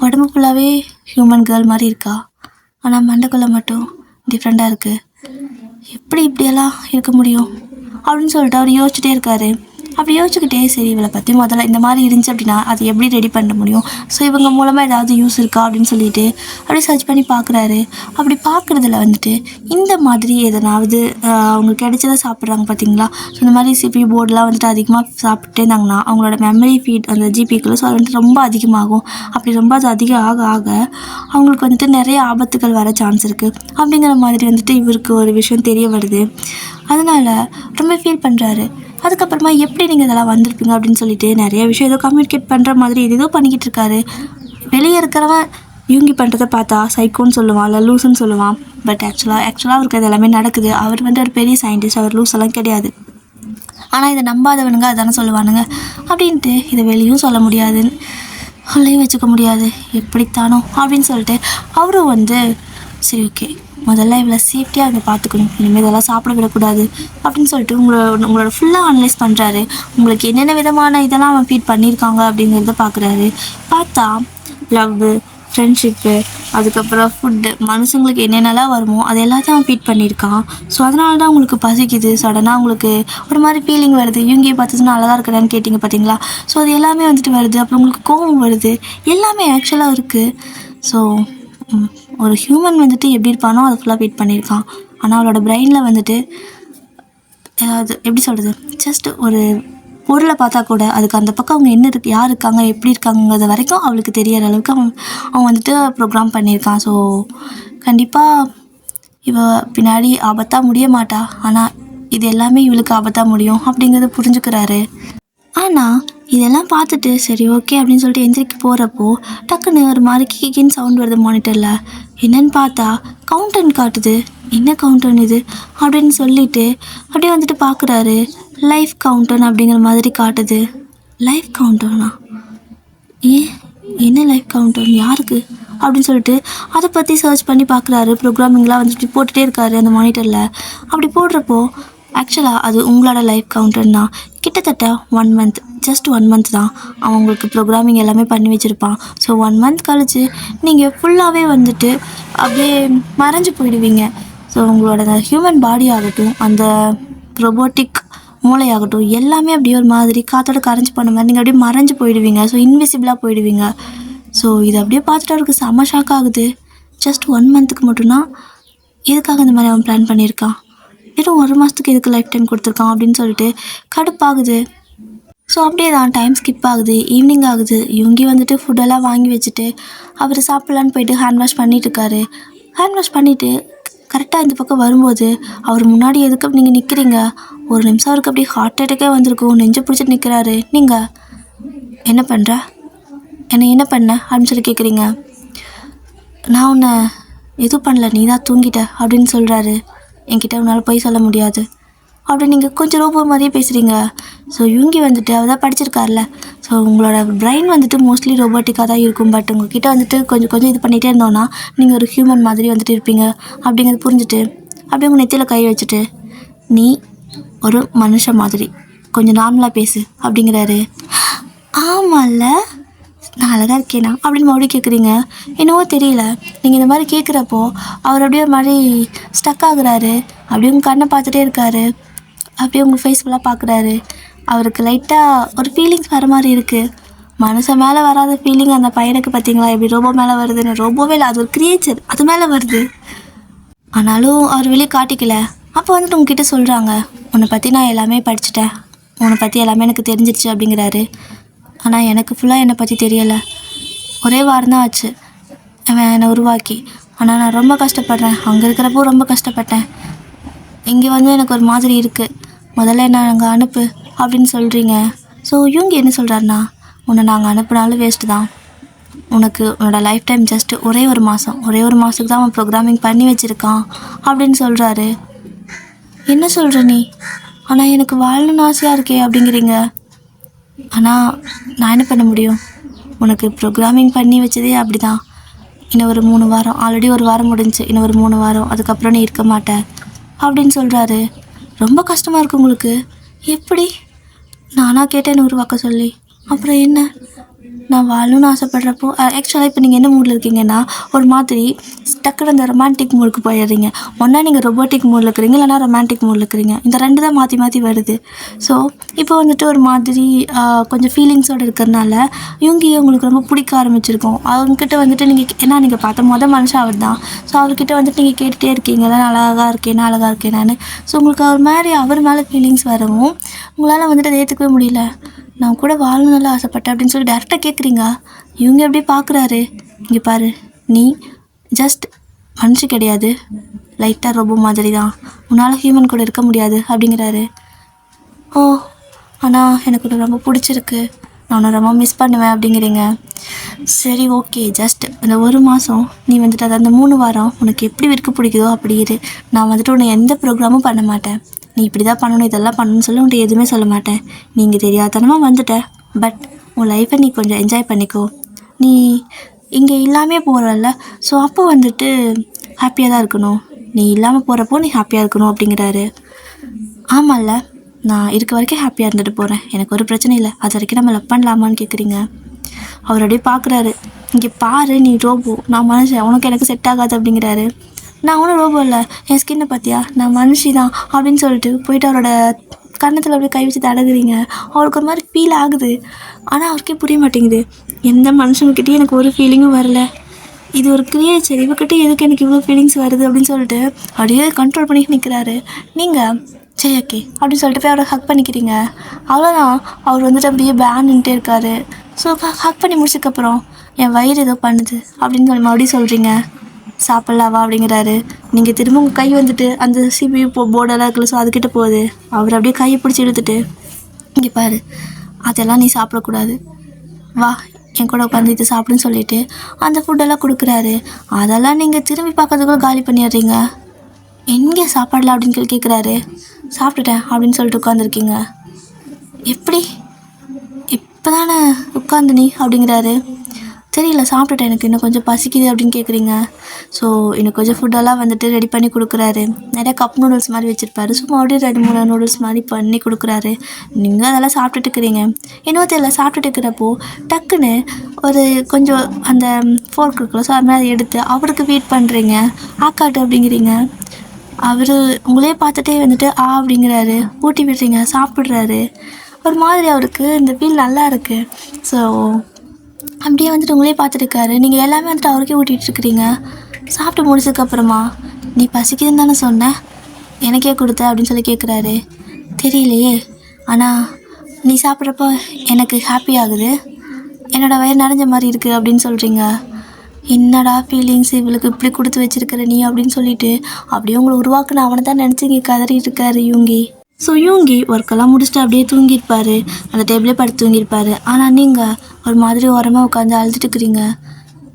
உடம்பு ஃபுல்லாகவே ஹியூமன் கேர்ள் மாதிரி இருக்கா, ஆனால் மண்டைக்குள்ளே மட்டும் டிஃப்ரெண்ட்டாக இருக்குது. எப்படி இப்படியெல்லாம் இருக்க முடியும் அப்படின்னு சொல்லிட்டு அவர் யோசிச்சுட்டே இருக்காரு. அப்படி யோசிச்சுக்கிட்டே சரி இவளை பற்றி முதல்ல இந்த மாதிரி இருந்துச்சு அப்படின்னா அது எப்படி ரெடி பண்ண முடியும், ஸோ இவங்க மூலமாக ஏதாவது யூஸ் இருக்கா அப்படின்னு சொல்லிட்டு அப்படியே சர்ச் பண்ணி பார்க்குறாரு. அப்படி பார்க்குறதுல வந்துட்டு இந்த மாதிரி எதனாவது அவங்க கிடைச்சதை சாப்பிட்றாங்க பார்த்தீங்களா, ஸோ இந்த மாதிரி சிபி போர்டெலாம் வந்துட்டு அதிகமாக சாப்பிட்டே இருந்தாங்கன்னா அவங்களோட மெமரி ஃபீட் அந்த ஜிபிக்குள்ளே ஸோ அது வந்துட்டு ரொம்ப அதிகமாகும். அப்படி ரொம்ப அது அதிகம் ஆக ஆக அவங்களுக்கு வந்துட்டு நிறைய ஆபத்துகள் வர சான்ஸ் இருக்குது அப்படிங்கிற மாதிரி வந்துட்டு இவருக்கு ஒரு விஷயம் தெரிய வருது. அதனால் ரொம்ப ஃபீல் பண்ணுறாரு. அதுக்கப்புறமா எப்படி நீங்கள் இதெல்லாம் வந்திருப்பீங்க அப்படின்னு சொல்லிட்டு நிறைய விஷயம் ஏதோ கம்யூனிகேட் பண்ணுற மாதிரி ஏதோ பண்ணிக்கிட்டு இருக்காரு. வெளியே இருக்கிறவன் யூங்கி பண்ணுறதை பார்த்தா சைக்கோன்னு சொல்லுவான், இல்லை லூஸுன்னு சொல்லுவான். பட் ஆக்சுவலாக அவருக்கு அது எல்லாமே நடக்குது. அவர் வந்து ஒரு பெரிய சயின்டிஸ்ட், அவர் லூஸ் எல்லாம் கிடையாது. ஆனால் இதை நம்பாதவனுங்க அதானே சொல்லுவானுங்க அப்படின்ட்டு இதை வெளியும் சொல்ல முடியாது, உள்ளேயும் வச்சுக்க முடியாது, எப்படித்தானோ அப்படின்னு சொல்லிட்டு அவரும் வந்து சரி ஓகே முதல்ல இவ்வளோ சேஃப்டியாக அதை பார்த்துக்கணும், இனிமேல் இதெல்லாம் சாப்பிட விடக்கூடாது அப்படின்னு சொல்லிட்டு உங்களோட ஃபுல்லாக அனலைஸ் பண்ணுறாரு. உங்களுக்கு என்னென்ன விதமான இதெல்லாம் அவன் ஃபீட் பண்ணியிருக்காங்க அப்படிங்கிறத பார்க்குறாரு. பார்த்தா லவ்வு, ஃப்ரெண்ட்ஷிப்பு, அதுக்கப்புறம் ஃபுட்டு, மனுஷங்களுக்கு என்னென்னலாம் வருமோ அது எல்லாத்தையும் அவன் ஃபீட் பண்ணியிருக்கான். ஸோ அதனால தான் உங்களுக்கு பசிக்குது, சடனாக உங்களுக்கு ஒரு மாதிரி ஃபீலிங் வருது. இவங்க பார்த்துச்சுன்னா அழகாக இருக்கிறான்னு கேட்டிங்க பார்த்தீங்களா, ஸோ அது எல்லாமே வந்துட்டு வருது. அப்புறம் உங்களுக்கு கோபம் வருது, எல்லாமே ஆக்சுவலாக இருக்குது. ஸோ ஒரு ஹியூமன் வந்துட்டு எப்படி இருப்பானோ அதை ஃபுல்லாக ஃபீட் பண்ணியிருக்கான். ஆனால் அவளோட பிரெயினில் வந்துட்டு ஏதாவது எப்படி சொல்கிறது, ஜஸ்ட் ஒரு பொருளை பார்த்தா கூட அதுக்கு அந்த பக்கம் அவங்க என்ன யார் இருக்காங்க எப்படி இருக்காங்கிறது வரைக்கும் அவளுக்கு தெரியற அளவுக்கு அவன் வந்துட்டு ப்ரோக்ராம் பண்ணியிருக்கான். ஸோ கண்டிப்பாக இவ பின்னாடி ஆபத்தாக முடிய மாட்டா, ஆனால் இது எல்லாமே இவளுக்கு ஆபத்தாக முடியும் அப்படிங்கிறத புரிஞ்சுக்கிறாரு. ஆனால் இதெல்லாம் பார்த்துட்டு சரி ஓகே அப்படின்னு சொல்லிட்டு எந்திரிக்க போகிறப்போ டக்குன்னு ஒரு மாதிரி கிக்கின்னு சவுண்ட் வருது மானிட்டரில். என்னன்னு பார்த்தா கவுண்டன் காட்டுது. என்ன கவுண்டன் இது அப்படின்னு சொல்லிட்டு அப்படியே வந்துட்டு பார்க்குறாரு. லைஃப் கவுண்டன் அப்படிங்கிற மாதிரி காட்டுது. லைஃப் கவுண்டனா? என்ன லைஃப் கவுண்டன் யாருக்கு அப்படின்னு சொல்லிட்டு அதை பற்றி சர்ச் பண்ணி பார்க்குறாரு. ப்ரோக்ராமிங்லாம் வந்துட்டு போட்டுகிட்டே இருக்காரு அந்த மானிட்டரில். அப்படி போடுறப்போ ஆக்சுவலாக அது உங்களோட லைஃப் கவுண்டர் தான். கிட்டத்தட்ட 1 மந்த், ஜஸ்ட் 1 மந்த் தான் அவங்களுக்கு ப்ரோக்ராமிங் எல்லாமே பண்ணி வச்சுருப்பான். ஸோ 1 மந்த் கழிச்சு நீங்கள் ஃபுல்லாகவே வந்துட்டு அப்படியே மறைஞ்சு போயிடுவீங்க. ஸோ உங்களோட ஹியூமன் பாடி ஆகட்டும், அந்த ரொபோட்டிக் மூளையாகட்டும், எல்லாமே அப்படியே ஒரு மாதிரி காற்றோட கரைஞ்சி போன மாதிரி நீங்கள் அப்படியே மறைஞ்சு போயிடுவீங்க. ஸோ இன்விசிபிளாக போயிடுவீங்க. ஸோ இதை அப்படியே பார்த்துட்டு அவருக்கு செம்ம ஷாக் ஆகுது. ஜஸ்ட் 1 மந்த்துக்கு மட்டும்தான் எதுக்காக இந்த மாதிரி அவன் பிளான் பண்ணியிருக்கான், வெறும் 1 மாதத்துக்கு எதுக்கு லைஃப் டைம் கொடுத்துருக்கான் அப்படின்னு சொல்லிட்டு கடுப்பாகுது. ஸோ அப்படியே தான் டைம் ஸ்கிப் ஆகுது. ஈவினிங் ஆகுது. இவங்க வந்துட்டு ஃபுட்டெல்லாம் வாங்கி வச்சுட்டு அவர் சாப்பிட்லான்னு போயிட்டு ஹேண்ட் வாஷ் பண்ணிகிட்ருக்காரு. ஹேண்ட் வாஷ் பண்ணிவிட்டு கரெக்டாக இந்த பக்கம் வரும்போது அவர் முன்னாடி எதுக்கு நீங்கள் நிற்கிறீங்க? ஒரு நிமிஷம் அவருக்கு அப்படியே ஹார்ட் அட்டாக்கே வந்திருக்கும். நெஞ்சு பிடிச்சிட்டு நிற்கிறாரு. நீங்கள் என்ன பண்ணுற, என்ன பண்ண அப்படின்னு சொல்லி கேட்குறீங்க. நான் உன்னை எதுவும் பண்ணல, நீ தான் தூங்கிட்ட அப்படின்னு சொல்கிறாரு. என்கிட்ட உன்னால் போய் சொல்ல முடியாது அப்படி நீங்கள் கொஞ்சம் ரோபோ மாதிரியே பேசுகிறீங்க. ஸோ யூங்கி வந்துட்டு அவர் தான் படிச்சிருக்காருல. ஸோ உங்களோட பிரெயின் வந்துட்டு மோஸ்ட்லி ரோபோட்டிக்காக தான் இருக்கும். பட் உங்ககிட்ட வந்துட்டு கொஞ்சம் கொஞ்சம் இது பண்ணிகிட்டே இருந்தோன்னா நீங்கள் ஒரு ஹியூமன் மாதிரி வந்துட்டு இருப்பீங்க அப்படிங்கிறது புரிஞ்சுட்டு அப்படியே உங்கள் நெத்தியில் கை வச்சுட்டு நீ ஒரு மனுஷன் மாதிரி கொஞ்சம் நார்மலாக பேசு அப்படிங்கிறாரு. ஆமாம்ல, நான் அழகாக இருக்கேனா அப்படின்னு மறுபடியும் கேட்குறீங்க. என்னவோ தெரியல, நீங்கள் இந்த மாதிரி கேட்குறப்போ அவர் அப்படியே ஒரு மாதிரி ஸ்டக் ஆகுறாரு. அப்படியே உங்கள் கண்ணை பார்த்துட்டே இருக்காரு. அப்படியே உங்கள் ஃபேஸ் ஃபுல்லாக பார்க்குறாரு. அவருக்கு லைட்டாக ஒரு ஃபீலிங்ஸ் வர மாதிரி இருக்குது. மனுஷன் மேலே வராத ஃபீலிங் அந்த பையனுக்கு பார்த்தீங்களா எப்படி ரோபோ மேலே வருதுன்னு. ரோபோவே இல்லை, அது ஒரு கிரியேச்சர், அது மேலே வருது. ஆனாலும் அவர் வெளியே காட்டிக்கல. அப்போ வந்துட்டு உங்ககிட்ட சொல்கிறாங்க, உன்னை பற்றி நான் எல்லாமே படிச்சுட்டேன், உன்னை பற்றி எல்லாமே எனக்கு தெரிஞ்சிடுச்சு அப்படிங்கிறாரு. ஆனால் எனக்கு ஃபுல்லாக என்னை பற்றி தெரியலை. ஒரே வாரம் தான் ஆச்சு அவன் என்னை உருவாக்கி. ஆனால் நான் ரொம்ப கஷ்டப்படுறேன். அங்கே இருக்கிறப்போ ரொம்ப கஷ்டப்பட்டேன். இங்கே வந்து எனக்கு ஒரு மாதிரி இருக்குது. முதல்ல என்ன அங்கே அனுப்பு அப்படின்னு சொல்கிறீங்க. ஸோ இவங்க என்ன சொல்கிறாருன்னா, உன்னை நாங்கள் அனுப்புனாலும் வேஸ்ட்டு தான். உனக்கு உன்னோட லைஃப் டைம் ஜஸ்ட்டு ஒரே ஒரு மாதத்துக்கு தான் அவன் ப்ரோக்ராமிங் பண்ணி வச்சுருக்கான் அப்படின்னு சொல்கிறாரு. என்ன சொல்கிற நீ? ஆனால் எனக்கு வாழணும்னு ஆசையாக இருக்கே அப்படிங்கிறீங்க. ஆனால் நான் என்ன பண்ண முடியும்? உனக்கு ப்ரோக்ராமிங் பண்ணி வச்சதே அப்படி தான். இன்னும் ஒரு 3 வாரம், ஆல்ரெடி ஒரு வாரம் முடிஞ்சு, இன்னும் ஒரு 3 வாரம், அதுக்கப்புறம் நீ இருக்க மாட்டேன் அப்படின்னு சொல்கிறாரு. ரொம்ப கஷ்டமாக இருக்குது உங்களுக்கு. எப்படி? நானாக கேட்டேன்னு உருவாக்க சொல்லி. அப்புறம் என்ன? நான் வாழணும்னு ஆசைப்படுறப்போ ஆக்சுவலாக இப்போ நீங்கள் என்ன மூடில் இருக்கீங்கன்னா ஒரு மாதிரி டக்குனு அந்த ரொமான்டிக் மூடுக்கு போயிடுறீங்க. ஒன்றா நீங்கள் ரொபோட்டிக் மூடில் இருக்கிறீங்க, இல்லைனா ரொமான்டிக் மூடில் இருக்கிறீங்க. இந்த 2 தான் மாற்றி மாற்றி வருது. ஸோ இப்போ வந்துட்டு ஒரு மாதிரி கொஞ்சம் ஃபீலிங்ஸோடு இருக்கிறதுனால இவங்க உங்களுக்கு ரொம்ப பிடிக்க ஆரம்பிச்சிருக்கோம். அவங்கக்கிட்ட வந்துட்டு நீங்கள் பார்த்த மனுஷன் அவர் தான். ஸோ அவர்கிட்ட வந்துட்டு நீங்கள் கேட்டுகிட்டே இருக்கீங்க, நான் அழகாக இருக்கேனான்னு. ஸோ உங்களுக்கு அவர் மேலே ஃபீலிங்ஸ் வரவும் உங்களால் வந்துட்டு அதை ஏற்றுக்கவே முடியல. நான் கூட வாழணும்னு ஆசைப்பட்டேன் அப்படின்னு சொல்லி டேரெக்டாக கேட்குறீங்க. இவங்க எப்படி பார்க்குறாரு, இங்கே பாரு, நீ ஜஸ்ட் மனுஷன் கிடையாது, லைட்டாக ரோபோ மாதிரி தான், உன்னால் ஹியூமன் கூட இருக்க முடியாது அப்படிங்கிறாரு. ஓ, ஆனால் எனக்கு உன்னை ரொம்ப பிடிச்சிருக்கு, நான் உன்னை ரொம்ப மிஸ் பண்ணுவேன் அப்படிங்கிறீங்க. சரி, ஓகே, ஜஸ்ட் அந்த 1 மாதம் நீ வந்துட்டு அதை அந்த 3 வாரம் உனக்கு எப்படி இருக்க பிடிக்குதோ அப்படி இரு. நான் வந்துட்டு உன்னை எந்த ப்ரோக்ராமும் பண்ண மாட்டேன். நீ இப்படி தான் பண்ணணும், இதெல்லாம் பண்ணணும்னு சொல்லி உன்ட்டு எதுவுமே சொல்ல மாட்டேன். நீங்கள் தெரியாதனமாக வந்துட்ட. பட் உன் லைஃப்பை நீ கொஞ்சம் என்ஜாய் பண்ணிக்கோ. நீ இங்கே இல்லாமே போகிறல்ல, ஸோ அப்போ வந்துட்டு ஹாப்பியாக தான் இருக்கணும். நீ இல்லாமல் போகிறப்போ நீ ஹாப்பியாக இருக்கணும் அப்படிங்கிறாரு. ஆமாம்ல, நான் இருக்க வரைக்கும் ஹாப்பியாக இருந்துட்டு போகிறேன், எனக்கு ஒரு பிரச்சனை இல்லை. அது வரைக்கும் நம்ம லவ் பண்ணலாமான்னு கேட்குறீங்க. அவர் அப்படியே பார்க்குறாரு. இங்கே பாரு, நீ ரோபோ, நான் மனுஷன், உனக்கு எனக்கு செட் ஆகாது அப்படிங்கிறாரு. நான் ஒன்றும் ரோபோ இல்லை, என் ஸ்கின்னை பார்த்தியா, நான் மனுஷி தான் அப்படின்னு சொல்லிட்டு போயிட்டு அவரோட கன்னத்தில் அப்படியே கை வச்சு தடகுறீங்க. அவருக்கு ஒரு மாதிரி ஃபீல் ஆகுது. ஆனால் அவருக்கே புரிய மாட்டேங்குது, எந்த மனுஷனுக்கிட்டேயும் எனக்கு ஒரு ஃபீலிங்கும் வரல, இது ஒரு கிரியேச்சர், இவக்கிட்டே எதுக்கு எனக்கு இவ்வளோ ஃபீலிங்ஸ் வருது அப்படின்னு சொல்லிட்டு அப்படியே கண்ட்ரோல் பண்ணி நிற்கிறாரு. நீங்கள் சரி ஓகே அப்படின்னு சொல்லிட்டு போய் அவரை ஹக் பண்ணிக்கிறீங்க. அவ்வளோதான். அவர் வந்துட்டு அப்படியே பேன்னுட்டே இருக்காரு. ஸோ ஹக் பண்ணி முடிச்சதுக்கப்புறம் என் வயிறு ஏதோ பண்ணுது அப்படின்னு சொல்லி மறுபடியும் சொல்கிறீங்க. சாப்பிட்லாவா அப்படிங்கிறாரு. நீங்கள் திரும்ப உங்கள் கை வந்துட்டு அந்த CPU போர்டெல்லாம் இருக்குல்ல, ஸோ அதுக்கிட்ட போகுது. அவர் அப்படியே கையை பிடிச்சி இழுத்துட்டு, இங்கே பாரு, அதெல்லாம் நீ சாப்பிடக்கூடாது, வா என் கூட உட்காந்து இது சாப்பிடுன்னு சொல்லிட்டு அந்த ஃபுட்டெல்லாம் கொடுக்குறாரு. அதெல்லாம் நீங்கள் திரும்பி பார்க்கறதுக்குள்ள காலி பண்ணிடுறீங்க. எங்கே சாப்பாடலாம் அப்படின்னு சொல்லி கேட்குறாரு. சாப்பிட்டுட்டேன் அப்படின்னு சொல்லிட்டு உட்காந்துருக்கீங்க. எப்படி இப்போ தானே உட்காந்து நீ அப்படிங்கிறாரு. தெரியல, சாப்பிட்டுட்டேன், எனக்கு இன்னும் கொஞ்சம் பசிக்குது அப்படின்னு கேட்குறீங்க. ஸோ இன்னும் கொஞ்சம் ஃபுட்டெல்லாம் வந்துட்டு ரெடி பண்ணி கொடுக்குறாரு. நிறையா கப் நூடுல்ஸ் மாதிரி வச்சுருப்பாரு. ஸோ மறுபடியும் 2-3 நூடுல்ஸ் மாதிரி பண்ணி கொடுக்குறாரு. நீங்கள் அதெல்லாம் சாப்பிட்டுட்டு இருக்கிறீங்க. இன்னும் தெரியல, சாப்பிட்டுட்டு இருக்கிறப்போ டக்குன்னு ஒரு கொஞ்சம் அந்த ஃபோர்க் இருக்குல்ல, ஸோ அது மாதிரி எடுத்து அவருக்கு ஃபீட் பண்ணுறீங்க. ஆக்காட்டு அப்படிங்கிறீங்க. அவர் உங்களே பார்த்துட்டே வந்துட்டு அப்படிங்கிறாரு. ஊட்டி விடுறீங்க, சாப்பிட்றாரு. ஒரு மாதிரி அவருக்கு இந்த ஃபீல் நல்லா இருக்குது. ஸோ அப்படியே வந்துட்டு உங்களே பார்த்துருக்காரு. நீங்கள் எல்லாமே வந்துட்டு அவருக்கே ஊட்டிகிட்ருக்கிறீங்க. சாப்பிட்டு முடிச்சதுக்கப்புறமா, நீ பசிக்குதுன்னு தானே சொன்ன, எனக்கே கொடுத்த அப்படின்னு சொல்லி கேட்குறாரு. தெரியலையே, ஆனால் நீ சாப்பிட்றப்போ எனக்கு ஹாப்பி ஆகுது, என்னோடய வயிறு நிறைஞ்ச மாதிரி இருக்குது அப்படின்னு சொல்கிறீங்க. என்னடா ஃபீலிங்ஸ் இவளுக்கு இப்படி கொடுத்து வச்சிருக்கிற நீ அப்படின்னு சொல்லிட்டு அப்படியே உங்களை உருவாக்குன அவனை தான் நினச்சி இங்கே கதறிட்டு இருக்காரு யூங்கி. ஸோ யூங்கி ஒர்க்கெல்லாம் முடிச்சுட்டு அப்படியே தூங்கியிருப்பாரு, அந்த டேபிளே படுத்து தூங்கியிருப்பாரு. ஆனால் நீங்கள் ஒரு மாதிரி ஓரமாக உட்காந்து அழுதுட்டு இருக்கிறீங்க.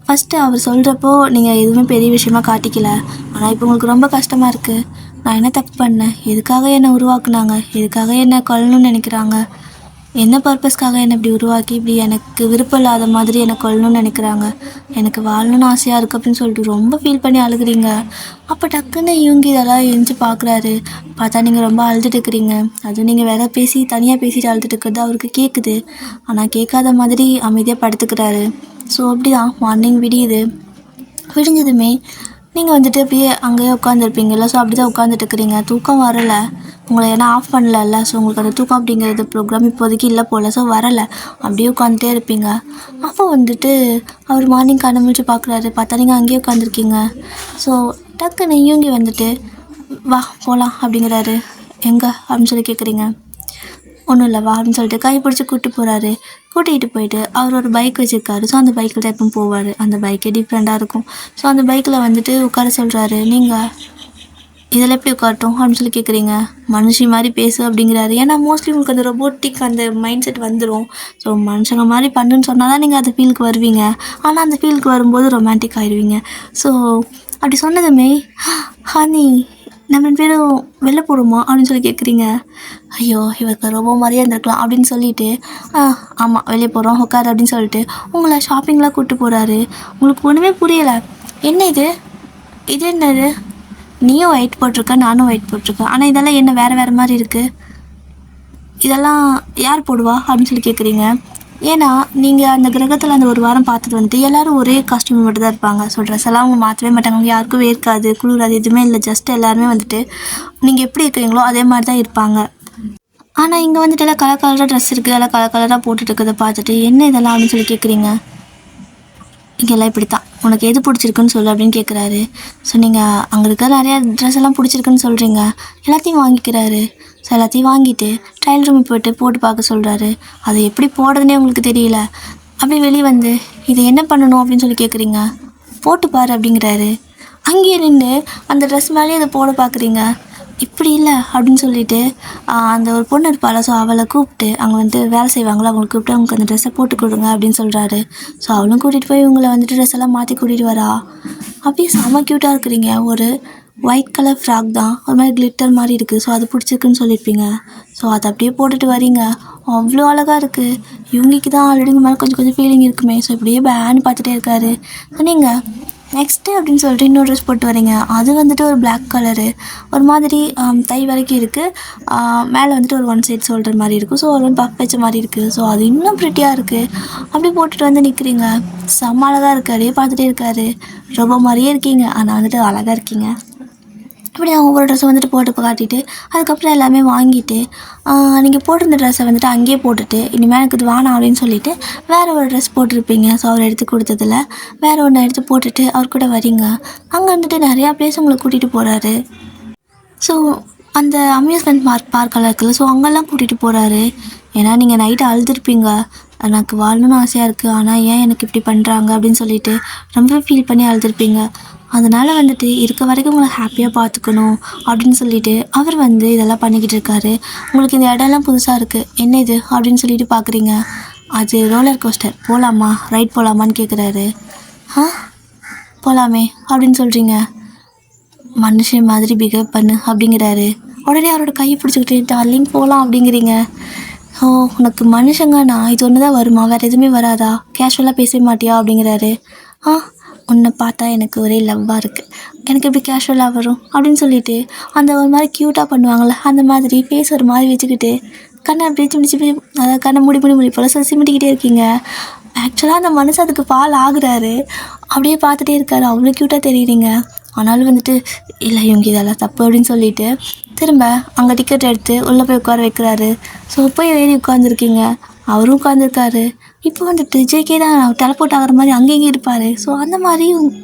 ஃபஸ்ட்டு அவர் சொல்கிறப்போ நீங்கள் எதுவுமே பெரிய விஷயமா காட்டிக்கல, ஆனால் இப்போ உங்களுக்கு ரொம்ப கஷ்டமாக இருக்குது. நான் என்ன தப்பு பண்ணேன்? எதுக்காக என்னை உருவாக்குனாங்க? எதுக்காக என்னை கொல்லணும்னு நினைக்கிறாங்க? என்ன பர்பஸ்க்காக என்னை இப்படி உருவாக்கி இப்படி எனக்கு விருப்பம் இல்லாத மாதிரி என்னை கொல்லணும்னு நினைக்கிறாங்க? எனக்கு வாழணும்னு ஆசையாக இருக்குது அப்படின்னு சொல்லிட்டு ரொம்ப ஃபீல் பண்ணி அழுகுறீங்க. அப்போ டக்குன்னு இவங்க இதெல்லாம் எழுந்து பார்க்குறாரு. பார்த்தா நீங்கள் ரொம்ப அழுதுட்டு இருக்கிறீங்க. அதுவும் நீங்கள் வேற தனியாக பேசிட்டு அழுதுட்டு இருக்கிறது அவருக்கு கேட்குது. ஆனால் கேட்காத மாதிரி அமைதியாக படுத்துக்கிறாரு. ஸோ அப்படி தான் மார்னிங் விடியுது. விடிஞ்சதுமே நீங்கள் வந்துட்டு அப்படியே அங்கேயே உட்காந்துருப்பீங்கள்ல, ஸோ அப்படி தான் உட்காந்துட்டு இருக்கிறீங்க. தூக்கம் வரலை உங்களை, ஏன்னா ஆஃப் பண்ணல. ஸோ உங்களுக்கு அந்த தூக்கம் அப்படிங்கிறது ப்ரோக்ராம் இப்போதைக்கு இல்லை போல், ஸோ வரலை. அப்படியே உட்காந்துட்டே இருப்பீங்க. அப்போ வந்துட்டு அவர் மார்னிங் கண்ணை முழிச்சு பார்க்குறாரு. பார்த்தா நீங்கள் அங்கேயே உட்காந்துருக்கீங்க. ஸோ டக்குன்னு இவங்க வந்துட்டு வா போகலாம் அப்படிங்கிறாரு. எங்கே அப்படின்னு சொல்லி கேட்குறீங்க. ஒன்றும் இல்லை வா அப்படின்னு சொல்லிட்டு கை பிடிச்சி கூட்டிகிட்டு போயிட்டு அவர் ஒரு பைக் வச்சுருக்காரு. ஸோ அந்த பைக்கில் தான் எப்பவும் போவார். அந்த பைக்கே டிஃப்ரெண்ட்டாக இருக்கும். ஸோ அந்த பைக்கில் வந்துட்டு உட்கார சொல்கிறாரு. நீங்கள் இதில் எப்படி உட்காரட்டும் அப்படின்னு சொல்லி கேட்குறீங்க. மனுஷி மாதிரி பேசு அப்படிங்கிறாரு. ஏன்னா மோஸ்ட்லி உங்களுக்கு அந்த ரொபோட்டிக் அந்த மைண்ட் செட் வந்துடும். ஸோ மனுஷங்க மாதிரி பண்ணுன்னு சொன்னால் தான் நீங்கள் அந்த ஃபீலுக்கு வருவீங்க. ஆனால் அந்த ஃபீலுக்கு வரும்போது ரொமான்டிக் ஆகிடுவீங்க. ஸோ அப்படி சொன்னதுமே ஹனி நம்ம 2 பேரும் வெளில போடுமா அப்படின்னு சொல்லி கேட்குறீங்க. ஐயோ இவருக்கு ரொம்ப மாதிரியே இருந்திருக்கலாம் அப்படின்னு சொல்லிட்டு ஆமாம் வெளியே போகிறோம் உட்காரு அப்படின்னு சொல்லிட்டு உங்களை ஷாப்பிங்லாம் கூப்பிட்டு போகிறாரு. உங்களுக்கு ஒன்றுமே புரியலை. என்ன இது என்னது? நீயும் ஒயிட் போட்டிருக்க, நானும் ஒயிட் போட்டிருக்கேன். ஆனால் இதெல்லாம் என்ன வேறு மாதிரி இருக்குது? இதெல்லாம் யார் போடுவா அப்படின்னு சொல்லி கேட்குறீங்க. ஏன்னா நீங்கள் அந்த கிரகத்தில் அந்த ஒரு வாரம் பார்த்தது வந்துட்டு எல்லோரும் ஒரே காஸ்டியூம் மட்டும் தான் இருப்பாங்க. ஸோ ட்ரெஸ் எல்லாம் அவங்க மாற்றவே மாட்டாங்க. அவங்க யாருக்கும் வேர்க்காது, குளிராது, எதுவுமே இல்லை. ஜஸ்ட் எல்லாருமே வந்துட்டு நீங்கள் எப்படி இருக்கிறீங்களோ அதே மாதிரி தான் இருப்பாங்க. ஆனால் இங்கே வந்துட்டு எல்லாம் கலராக ட்ரெஸ் இருக்குது, எல்லாம் கலராக போட்டுட்டு இருக்கிறத பார்த்துட்டு என்ன இதெல்லாம் அப்படின்னு சொல்லி கேட்குறீங்க. இங்கெல்லாம் இப்படி தான், உனக்கு எது பிடிச்சிருக்குன்னு சொல்லு அப்படின்னு கேட்குறாரு. ஸோ நீங்கள் அங்கே இருக்கிற நிறையா ட்ரெஸ் எல்லாம் பிடிச்சிருக்குன்னு சொல்கிறீங்க. எல்லாத்தையும் வாங்கிக்கிறாரு. ஸோ எல்லாத்தையும் வாங்கிட்டு ட்ரையல் ரூம் போட்டு பார்க்க சொல்கிறாரு. அது எப்படி போடுறதுனே உங்களுக்கு தெரியல. அப்படி வெளியே வந்து இதை என்ன பண்ணணும் அப்படின்னு சொல்லி கேட்குறீங்க. போட்டு பாரு அப்படிங்கிறாரு. அங்கேயே நின்று அந்த ட்ரெஸ் மேலேயே அதை போட பார்க்குறீங்க. இப்படி இல்லை அப்படின்னு சொல்லிட்டு அந்த ஒரு பொண்ணு இருப்பாள். ஸோ அவளை கூப்பிட்டு அங்கே வந்துட்டு வேலை செய்வாங்களோ அவங்களை கூப்பிட்டு அவங்களுக்கு அந்த ட்ரெஸ்ஸை போட்டு கொடுங்க அப்படின்னு சொல்கிறாரு. ஸோ அவளும் கூட்டிகிட்டு போய் இவங்களை வந்துட்டு ட்ரெஸ் எல்லாம் மாற்றி கூட்டிகிட்டு வரா. அப்படியே செம்ம க்யூட்டாக இருக்கிறீங்க. ஒரு ஒயிட் கலர் ஃப்ராக் தான், ஒரு மாதிரி கிளிட்டர் மாதிரி இருக்குது. ஸோ அது பிடிச்சிருக்குன்னு சொல்லியிருப்பீங்க. ஸோ அதை அப்படியே போட்டுட்டு வரீங்க. அவ்வளோ அழகாக இருக்குது. இவங்களுக்கு தான் ஆல்ரெடி மேலே கொஞ்சம் ஃபீலிங் இருக்குமே. ஸோ இப்படியே பேன்னு பார்த்துட்டே இருக்காரு. ஸோ நீங்கள் நெக்ஸ்ட்டு அப்படின்னு சொல்லிட்டு இன்னொரு ட்ரெஸ் போட்டு வரீங்க. அது வந்துட்டு ஒரு பிளாக் கலரு, ஒரு மாதிரி தை வரைக்கும் இருக்குது. மேலே வந்துட்டு ஒரு ஒன் சைட் ஷோல்டர் மாதிரி இருக்கும். ஸோ ஒரு பஃப் வச்ச மாதிரி இருக்குது. ஸோ அது இன்னும் ப்ரிட்டியாக இருக்குது. அப்படி போட்டுட்டு வந்து நிற்கிறீங்க. செம்ம அழகாக இருக்காரு. பார்த்துட்டே இருக்காரு. ரொம்ப மாதிரியே இருக்கீங்க, ஆனால் வந்துட்டு அழகாக இருக்கீங்க. இப்படி அவங்க ஒவ்வொரு ட்ரெஸ்ஸை வந்துட்டு போட்டு காட்டிட்டு அதுக்கப்புறம் எல்லாமே வாங்கிட்டு நீங்கள் போட்டிருந்த ட்ரெஸ்ஸை வந்துட்டு அங்கேயே போட்டுட்டு இனிமேல் எனக்கு இது வேணாம் அப்படின்னு சொல்லிவிட்டு வேறு ஒரு ட்ரெஸ் போட்டிருப்பீங்க. ஸோ அவர் எடுத்து கொடுத்ததில் வேறு ஒன்று எடுத்து போட்டுட்டு அவர் கூட வரீங்க. அங்கே வந்துட்டு நிறையா பிளேஸ் உங்களை கூட்டிகிட்டு போகிறாரு. ஸோ அந்த அம்யூஸ்மெண்ட் பார்க்கெல்லாம் இருக்குல்ல, ஸோ அங்கெல்லாம் கூட்டிகிட்டு போகிறாரு. ஏன்னா நீங்கள் நைட்டு அழுதுருப்பீங்க. எனக்கு வாழணும்னு ஆசையாக இருக்குது, ஆனால் ஏன் எனக்கு இப்படி பண்ணுறாங்க அப்படின்னு சொல்லிட்டு ரொம்ப ஃபீல் பண்ணி அழுதுருப்பீங்க. அதனால் வந்துட்டு இருக்க வரைக்கும் உங்களை ஹாப்பியாக பார்த்துக்கணும் அப்படின்னு சொல்லிட்டு அவர் வந்து இதெல்லாம் பண்ணிக்கிட்டு இருக்காரு. உங்களுக்கு இந்த இடம்லாம் புதுசாக இருக்குது, என்ன இது அப்படின்னு சொல்லிட்டு பார்க்குறீங்க. அது ரோலர் கோஸ்டர், போகலாமா, ரைட் போகலாமான்னு கேட்குறாரு. போகலாமே அப்படின்னு சொல்கிறீங்க. மனுஷன் மாதிரி பிஹேவ் பண்ணு அப்படிங்கிறாரு. உடனே அவரோட கையை பிடிச்சிக்கிட்டு டார்லிங் போகலாம் அப்படிங்கிறீங்க. உனக்கு மனுஷங்கன்னா இது ஒன்று தான் வருமா, வேறு எதுவுமே வராதா, கேஷுவலாக பேச மாட்டியா அப்படிங்கிறாரு. உன்னை பார்த்தா எனக்கு ஒரே லவ்வாக இருக்குது, எனக்கு எப்படி கேஷுவலாக வரும் அப்படின்னு சொல்லிட்டு அந்த ஒரு மாதிரி க்யூட்டாக பண்ணுவாங்கள்ல, அந்த மாதிரி ஃபேஸ் ஒரு மாதிரி வச்சுக்கிட்டு கண்ணை அப்படியே சிமிடி அதாவது கண்ணை முடி போல் சிமிட்டிக்கிட்டே இருக்கீங்க. ஆக்சுவலாக அந்த மனுஷன் அதுக்கு பால் ஆகுறாரு. அப்படியே பார்த்துட்டே இருக்காரு. அவ்வளோ க்யூட்டாக தெரியுறீங்க. ஆனாலும் வந்துட்டு இல்லை இவங்க இதெல்லாம் தப்பு அப்படின்னு சொல்லிட்டு திரும்ப அங்கே டிக்கெட் எடுத்து உள்ளே போய் உட்கார வைக்கிறாரு. ஸோ போய் ஏறி உட்காந்துருக்கீங்க. அவரும் உட்காந்துருக்காரு. இப்போ வந்துட்டு ஜேகே தான் டெலபோர்ட் ஆகிற மாதிரி அங்கே இங்கே இருப்பார். ஸோ அந்த மாதிரி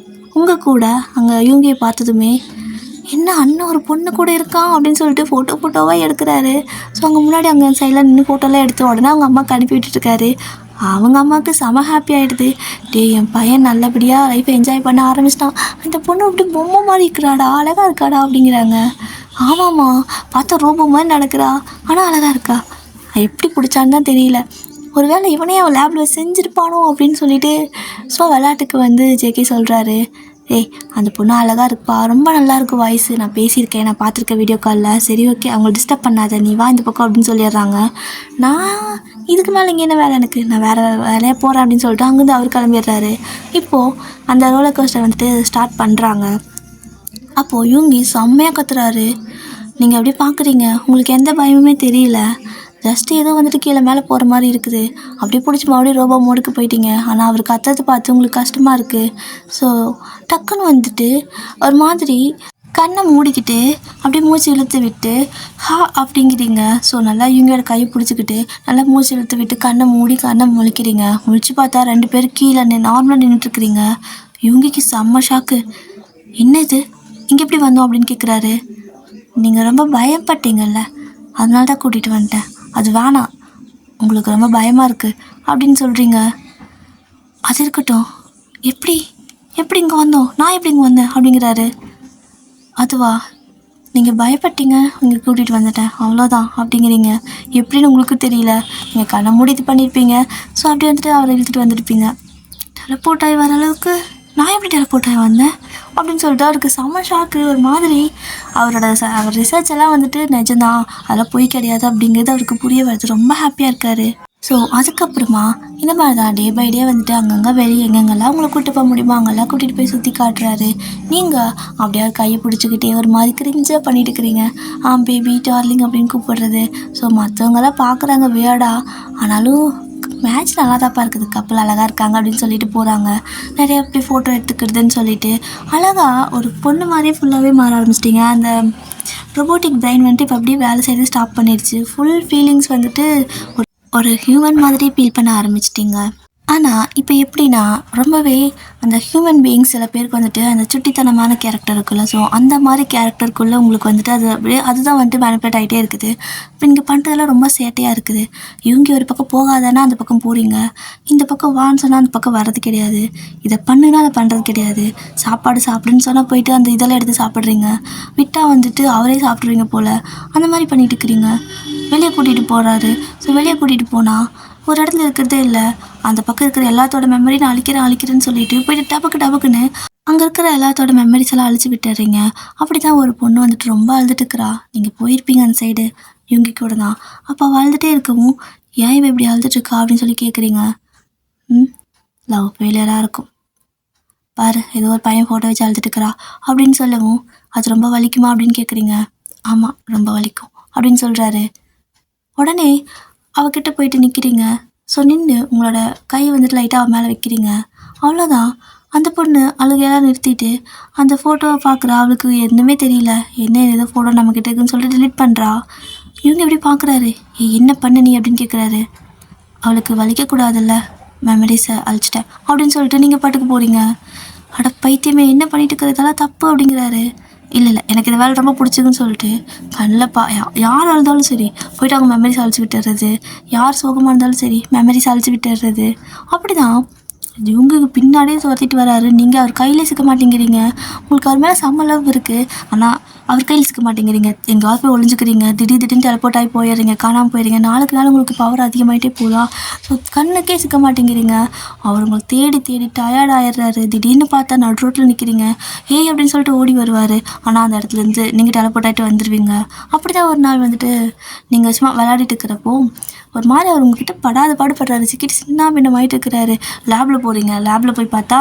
உங்கள் கூட அங்கே யூங்கியை பார்த்ததுமே என்ன அண்ணன் ஒரு பொண்ணு கூட இருக்கான் அப்படின்னு சொல்லிட்டு ஃபோட்டோவாக எடுக்கிறாரு. ஸோ அங்கே முன்னாடி அங்கே சைடில் நின்று ஃபோட்டோலாம் எடுத்து உடனே அவங்க அம்மாவுக்கு அனுப்பி விட்டுருக்காரு. அவங்க அம்மாவுக்கு செம ஹாப்பி ஆகிடுது. டேய் என் பையன் நல்லபடியாக லைஃப்பை என்ஜாய் பண்ண ஆரம்பிச்சிட்டான், அந்த பொண்ணு அப்படி பொம்மை மாதிரி இருக்கிறாடா, அழகாக இருக்காடா அப்படிங்கிறாங்க. ஆமாம்மா, பார்த்தா ரோபோ மாதிரி நடக்கிறா, ஆனால் அழகாக இருக்கா. எப்படி பிடிச்சான்னு தான் தெரியல. ஒரு வேளை இவனே அவன் லேபில் செஞ்சுருப்பானோ அப்படின்னு சொல்லிட்டு ஸோ விளையாட்டுக்கு வந்து ஜேகே சொல்கிறாரு. ஏய் அந்த பொண்ணு அழகாக இருப்பா, ரொம்ப நல்லாயிருக்கு வாய்ஸு, நான் பேசியிருக்கேன், நான் பார்த்துருக்கேன் வீடியோ காலில், சரி ஓகே அவங்கள டிஸ்டர்ப் பண்ணாத, நீ வா இந்த பக்கம் அப்படின்னு சொல்லிடுறாங்க. நான் இதுக்கு மேலே இங்கே என்ன வேலை எனக்கு, நான் வேறு வேலையாக போகிறேன் அப்படின்னு சொல்லிட்டு அங்கேருந்து அவர் கிளம்பிடுறாரு. இப்போது அந்த ரோலர் கோஸ்டர் வந்துட்டு ஸ்டார்ட் பண்ணுறாங்க. அப்போது யூங்கி செம்மையாக கத்துறாரு. நீங்கள் எப்படி பார்க்குறீங்க, உங்களுக்கு எந்த பயமுமே தெரியல, ஜஸ்ட்டு ஏதோ வந்துட்டு கீழே மேலே போகிற மாதிரி இருக்குது, அப்படியே பிடிச்சி மறுபடியும் ரோபோ மோடுக்கு போயிட்டீங்க, ஆனால் அவர் கத்துறது பார்த்து உங்களுக்கு கஷ்டமாக இருக்குது. ஸோ டக்குன்னு வந்துட்டு ஒரு மாதிரி கண்ணை மூடிக்கிட்டு அப்படியே மூச்சு இழுத்து விட்டு ஹா அப்படிங்கிறீங்க. ஸோ நல்லா இவங்களோட கையை பிடிச்சிக்கிட்டு நல்லா மூச்சு இழுத்து விட்டு கண்ணை மூடி கண்ணை முழிக்கிறீங்க. முழிச்சு பார்த்தா 2 பேர் கீழே நார்மலாக நின்றுட்டுருக்குறீங்க. இவங்களுக்கு செம்ம ஷாக்கு. என்ன இது, இங்கே எப்படி வந்தோம் அப்படின்னு கேட்குறாரு. நீங்கள் ரொம்ப பயப்பட்டீங்கல்ல, அதனால தான் கூட்டிகிட்டு வந்துட்டேன், அது வேணாம், உங்களுக்கு ரொம்ப பயமாக இருக்குது அப்படின்னு சொல்கிறீங்க. அது இருக்கட்டும், எப்படி எப்படி இங்கே வந்தோம், நான் எப்படி இங்கே வந்தேன் அப்படிங்கிறாரு. அதுவா, நீங்கள் பயப்பட்டீங்க, இங்கே கூட்டிகிட்டு வந்துட்டேன் அவ்வளோதான் அப்படிங்கிறீங்க. எப்படின்னு உங்களுக்கு தெரியல, நீங்கள் கண்ணை மூடி இது பண்ணியிருப்பீங்க. ஸோ அப்படி வந்துட்டு அவரை இழுத்துட்டு வந்துருப்பீங்க. டெலப்போர்ட் ஆகி வர அளவுக்கு நான் எப்படி டெலப்போர்ட் ஆகி வந்தேன் அப்படின்னு சொல்லிட்டு அவருக்கு செம்ம ஷாக்கு. ஒரு மாதிரி அவர் ரிசர்ச் எல்லாம் வந்துட்டு நிஜம்தான், அதெல்லாம் பொய் கிடையாது அப்படிங்கிறது அவருக்கு புரிய வருது. ரொம்ப ஹாப்பியாக இருக்கார். ஸோ அதுக்கப்புறமா இந்த மாதிரி தான் டே பை டே வந்துட்டு அங்கங்கே வெளியே எங்கெங்கெல்லாம் உங்களை கூப்பிட்டு போக முடியுமோ அங்கெல்லாம் கூட்டிகிட்டு போய் சுற்றி காட்டுறாரு. நீங்கள் அப்படியே கையை பிடிச்சிக்கிட்டே ஒரு மாதிரி கிரிஞ்சாக பண்ணிட்டு இருக்கிறீங்க. பேபி டார்லிங் அப்படின்னு கூப்பிடுறது. ஸோ மற்றவங்களாம் பார்க்குறாங்க வியர்டா, ஆனாலும் மேட்ச் நல்லா தான்ப்பா இருக்குது, கப்பல் அழகாக இருக்காங்க அப்படின்னு சொல்லிட்டு போகிறாங்க. நிறைய அப்படி ஃபோட்டோ எடுத்துக்கிறதுன்னு சொல்லிட்டு அழகாக ஒரு பொண்ணு மாதிரியே ஃபுல்லாகவே மாற ஆரம்பிச்சிட்டிங்க. அந்த ரொபோட்டிக் பிரைன் வந்துட்டு இப்போ அப்படியே வேலை செய்கிறது ஸ்டாப் பண்ணிடுச்சு. ஃபுல் ஃபீலிங்ஸ் வந்துட்டு ஒரு ஹியூமன் மாதிரி ஃபீல் பண்ண ஆரம்பிச்சிட்டிங்க. ஆனால் இப்போ எப்படின்னா ரொம்பவே அந்த ஹியூமன் பீயிங்ஸ் சில பேருக்கு வந்துட்டு அந்த சுட்டித்தனமான கேரக்டர் இருக்குல்ல, ஸோ அந்த மாதிரி கேரக்டருக்குள்ளே உங்களுக்கு வந்துட்டு அது அப்படியே அதுதான் வந்துட்டு மேனிபுலேட் ஆகிட்டே இருக்குது. இப்போ நீங்கள் பண்ணுறதெல்லாம் ரொம்ப சேட்டையாக இருக்குது. இவங்க ஒரு பக்கம் போகாதன்னா அந்த பக்கம் போகிறீங்க, இந்த பக்கம் வான்னு சொன்னால் அந்த பக்கம் வர்றது கிடையாது, இதை பண்ணுன்னா அதை பண்ணுறது கிடையாது, சாப்பாடு சாப்பிடுன்னு சொன்னால் போயிட்டு அந்த இதெல்லாம் எடுத்து சாப்பிட்றீங்க, விட்டால் வந்துட்டு அவரே சாப்பிட்றீங்க போல், அந்த மாதிரி பண்ணிகிட்டு இருக்கிறீங்க. வெளியே கூட்டிகிட்டு போகிறாரு. ஸோ வெளியே கூட்டிகிட்டு போனால் ஒரு இடத்துல இருக்கிறதே இல்லை, அந்த பக்கம் இருக்கிற எல்லாத்தோட மெமரி நான் அழிக்கிறேன்னு சொல்லிட்டு போயிட்டு டபக்குன்னு அங்கே இருக்கிற எல்லாத்தோட மெமரிஸ் எல்லாம் அழிச்சு விட்டுறீங்க. அப்படி தான் ஒரு பொண்ணு வந்துட்டு ரொம்ப அழுதுட்டு இருக்கிறா. நீங்கள் போயிருப்பீங்க அந்த சைடு, இவங்க கூட தான். அப்போ அவள் அழுதுகிட்டே இருக்கவும் ஏன் இவ இப்படி அழுதுட்டுருக்கா அப்படின்னு சொல்லி கேட்குறீங்க. லவ் ஃபெயிலியராக இருக்கும் பாரு, ஏதோ ஒரு பையன் ஃபோட்டோ வச்சு அழுதுட்டு இருக்கிறா அப்படின்னு சொல்லவும் அது ரொம்ப வலிக்குமா அப்படின்னு கேட்குறீங்க. ஆமாம் ரொம்ப வலிக்கும் அப்படின்னு சொல்கிறாரு. உடனே அவகிட்ட போயிட்டு நிற்கிறீங்க. ஸோ நின்று உங்களோட கையை வந்துட்டு லைட்டாக அவன் மேலே வைக்கிறீங்க. அவ்வளோதான். அந்த பொண்ணு அழுகையெல்லாம் நிறுத்திட்டு அந்த ஃபோட்டோவை பார்க்குறா. அவளுக்கு எதுவுமே தெரியல, என்ன ஏதோ ஃபோட்டோ நம்மக்கிட்ட இருக்குன்னு சொல்லிட்டு டிலீட் பண்ணுறா. இவங்க எப்படி பார்க்குறாரு, என்ன பண்ண நீ அப்படின்னு கேட்குறாரு. அவளுக்கு வலிக்கக்கூடாதுல்ல, மெமரிஸை அழிச்சிட்டேன் அப்படின்னு சொல்லிட்டு நீங்கள் பாட்டுக்கு போகிறீங்க. அட பைத்தியமே, என்ன பண்ணிட்டு இருக்கிறதெல்லாம் தப்பு அப்படிங்கிறாரு. இல்லை எனக்கு இந்த வேலை ரொம்ப பிடிச்சிக்குன்னு சொல்லிட்டு கண்ணில் யார் அழுதாலும் சரி போய்ட்டு அவங்க மெமரிஸ் அழிச்சு விட்டுறது, யார் சோகமாக இருந்தாலும் சரி மெமரிஸ் அழிச்சு விட்டுறது. அப்படி தான் இவங்களுக்கு பின்னாடியே துரத்திட்டு வராரு. நீங்கள் அவர் கையிலே சிக்க மாட்டேங்கிறீங்க. உங்களுக்கு அவர் மேலே செம்ம லவ் இருக்குது, ஆனால் அவர் கையில் சிக்க மாட்டேங்கிறீங்க. எங்கேயாவது போய் ஒளிஞ்சுக்கிறீங்க, திடீர்னு டெலப்போர்ட் ஆகி போயிடுறீங்க, காணாமல் போயிடுறீங்க. நாளுக்கு நாள் உங்களுக்கு பவர் அதிகமாகிட்டே போதா. ஸோ கண்ணுக்கே சிக்க மாட்டேங்கிறீங்க. அவர் உங்களுக்கு தேடி டயர்ட் ஆயிடுறாரு. திடீர்னு பார்த்தா நடு ரோட்டில் நிற்கிறீங்க. ஏய் அப்படின்னு சொல்லிட்டு ஓடி வருவார். ஆனால் அந்த இடத்துலேருந்து நீங்கள் டெலப்போர்ட் ஆகிட்டு வந்துடுவீங்க. அப்படி தான் ஒரு நாள் வந்துட்டு நீங்கள் சும்மா விளையாடிட்டு இருக்கிறப்போ ஒரு மாதிரி அவர் உங்ககிட்ட பாடுபடுறாரு. சிக்கிட்டு சின்ன பின்னமாயிட்டு இருக்கிறாரு. லேபில் போகிறீங்க. லேபில் போய் பார்த்தா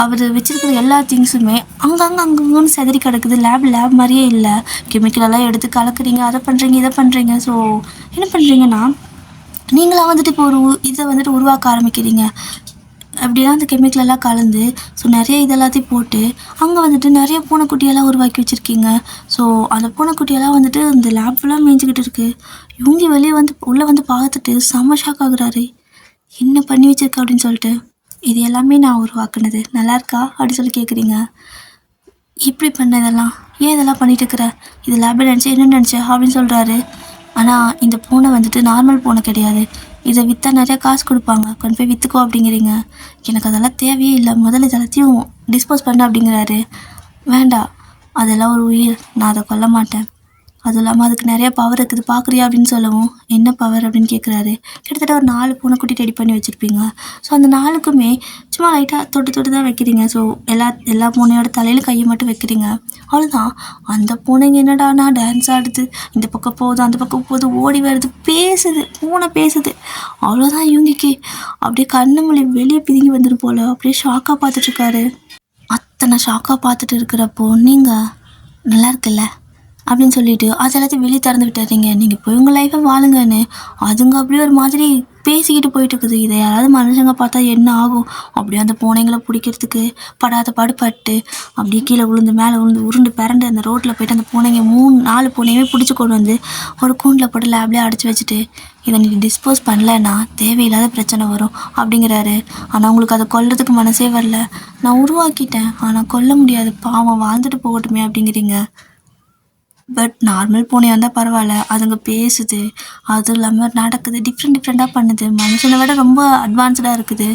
அவர் வச்சுருக்கிற எல்லா திங்ஸுமே அங்கங்கன்னு செதறி கிடக்குது. லேப் மாதிரியே இல்லை. கெமிக்கலெல்லாம் எடுத்து கலக்குறீங்க, அதை பண்ணுறீங்க இதை பண்ணுறீங்க. ஸோ என்ன பண்ணுறீங்கன்னா நீங்களாக வந்துட்டு இப்போ ஒரு இதை வந்துட்டு உருவாக்க ஆரம்பிக்கிறீங்க. அப்படின்னா அந்த கெமிக்கலெல்லாம் கலந்து ஸோ நிறைய இதெல்லாத்தையும் போட்டு அங்கே வந்துட்டு நிறைய பூனைக்குட்டியெல்லாம் உருவாக்கி வச்சுருக்கீங்க. ஸோ அந்த பூனைக்குட்டியெல்லாம் வந்துட்டு இந்த லேப் ஃபுல்லாக மேய்ஞ்சிக்கிட்டு இருக்குது. இவங்க வெளியே உள்ளே வந்து பார்த்துட்டு செம்ம ஷாக் ஆகுறாரு. என்ன பண்ணி வச்சிருக்க அப்படின்னு சொல்லிட்டு. இது எல்லாமே நான் உருவாக்குனது, நல்லா இருக்கா அப்படின்னு சொல்லி கேட்குறீங்க. இப்படி பண்ண இதெல்லாம் ஏன் இதெல்லாம் பண்ணிட்டு இருக்கிற, இது லேபில் நினச்சி என்ன நினச்ச அப்படின்னு சொல்கிறாரு. ஆனால் இந்த பூனை வந்துட்டு நார்மல் பூனை கிடையாது, இதை விற்றா நிறையா காசு கொடுப்பாங்க, கொண்டு போய் விற்றுக்கோ அப்படிங்கிறீங்க. எனக்கு அதெல்லாம் தேவையே இல்லை, முதல்ல இது எல்லாத்தையும் டிஸ்போஸ் பண்ண அப்படிங்கிறாரு. வேண்டாம், அதெல்லாம் ஒரு உயிர், நான் அதை கொல்ல மாட்டேன். அதுவும் இல்லாமல் அதுக்கு நிறைய பவர் இருக்குது பார்க்குறியா அப்படின்னு சொல்லவும், என்ன பவர் அப்படின்னு கேட்குறாரு. கிட்டத்தட்ட ஒரு 4 பூனைக்குட்டி ரெடி பண்ணி வச்சுருப்பீங்க. ஸோ அந்த 4க்குமே சும்மா லைட்டாக தொட்டு தான் வைக்கிறீங்க. ஸோ எல்லா பூனையோட தலையில் கையை மட்டும் வைக்கிறீங்க, அவ்வளோதான். அந்த பூனைங்க என்னடானா டான்ஸ் ஆடுது, இந்த பக்கம் போகுது அந்த பக்கம் போகுது, ஓடி வருது, பேசுது, பூனை பேசுது. அவ்வளோதான், இவங்கிக்கு அப்படியே கண்ணு மொழி வெளியே பிதுங்கி வந்துடும் போல். அப்படியே ஷாக்காக பார்த்துட்ருக்காரு. அத்தனை ஷாக்காக பார்த்துட்டு இருக்கிறப்போ நீங்கள் நல்லா இருக்குல்ல அப்படின்னு சொல்லிட்டு அது எல்லாத்தையும் வெளியே திறந்து விட்டுறீங்க. நீங்கள் போய் உங்கள் லைஃப்பை வாழுங்கன்னு அதுங்க அப்படியே ஒரு மாதிரி பேசிக்கிட்டு போயிட்டு இருக்குது. இதை யாராவது மனுஷங்க பார்த்தா என்ன ஆகும்? அப்படியே அந்த பூனைங்களை பிடிக்கிறதுக்கு படாத பாடுபட்டு அப்படியே கீழே விழுந்து மேலே விழுந்து உருண்டு பிறண்டு அந்த ரோட்டில் போய்ட்டு அந்த பூனைங்க 3-4 பூனையுமே பிடிச்சி கொண்டு வந்து ஒரு கூண்டில் போட்டு லேப்லேயே அடைச்சி வச்சுட்டு, இதை நீ டிஸ்போஸ் பண்ணலைன்னா தேவையில்லாத பிரச்சனை வரும் அப்படிங்கிறாரு. ஆனால் உங்களுக்கு அதை கொல்றதுக்கு மனசே வரல. நான் உருவாக்கிட்டேன், ஆனால் கொல்ல முடியாது, பாவம் வாழ்ந்துட்டு போகட்டுமே அப்படிங்கிறீங்க. பட் நார்மல் பூனையாக இருந்தால் பரவாயில்ல, அதுங்க பேசுது, அதுவும் இல்லாமல் நடக்குது, டிஃப்ரெண்ட்டாக பண்ணுது, மனுஷனை விட ரொம்ப அட்வான்ஸ்டாக இருக்குது.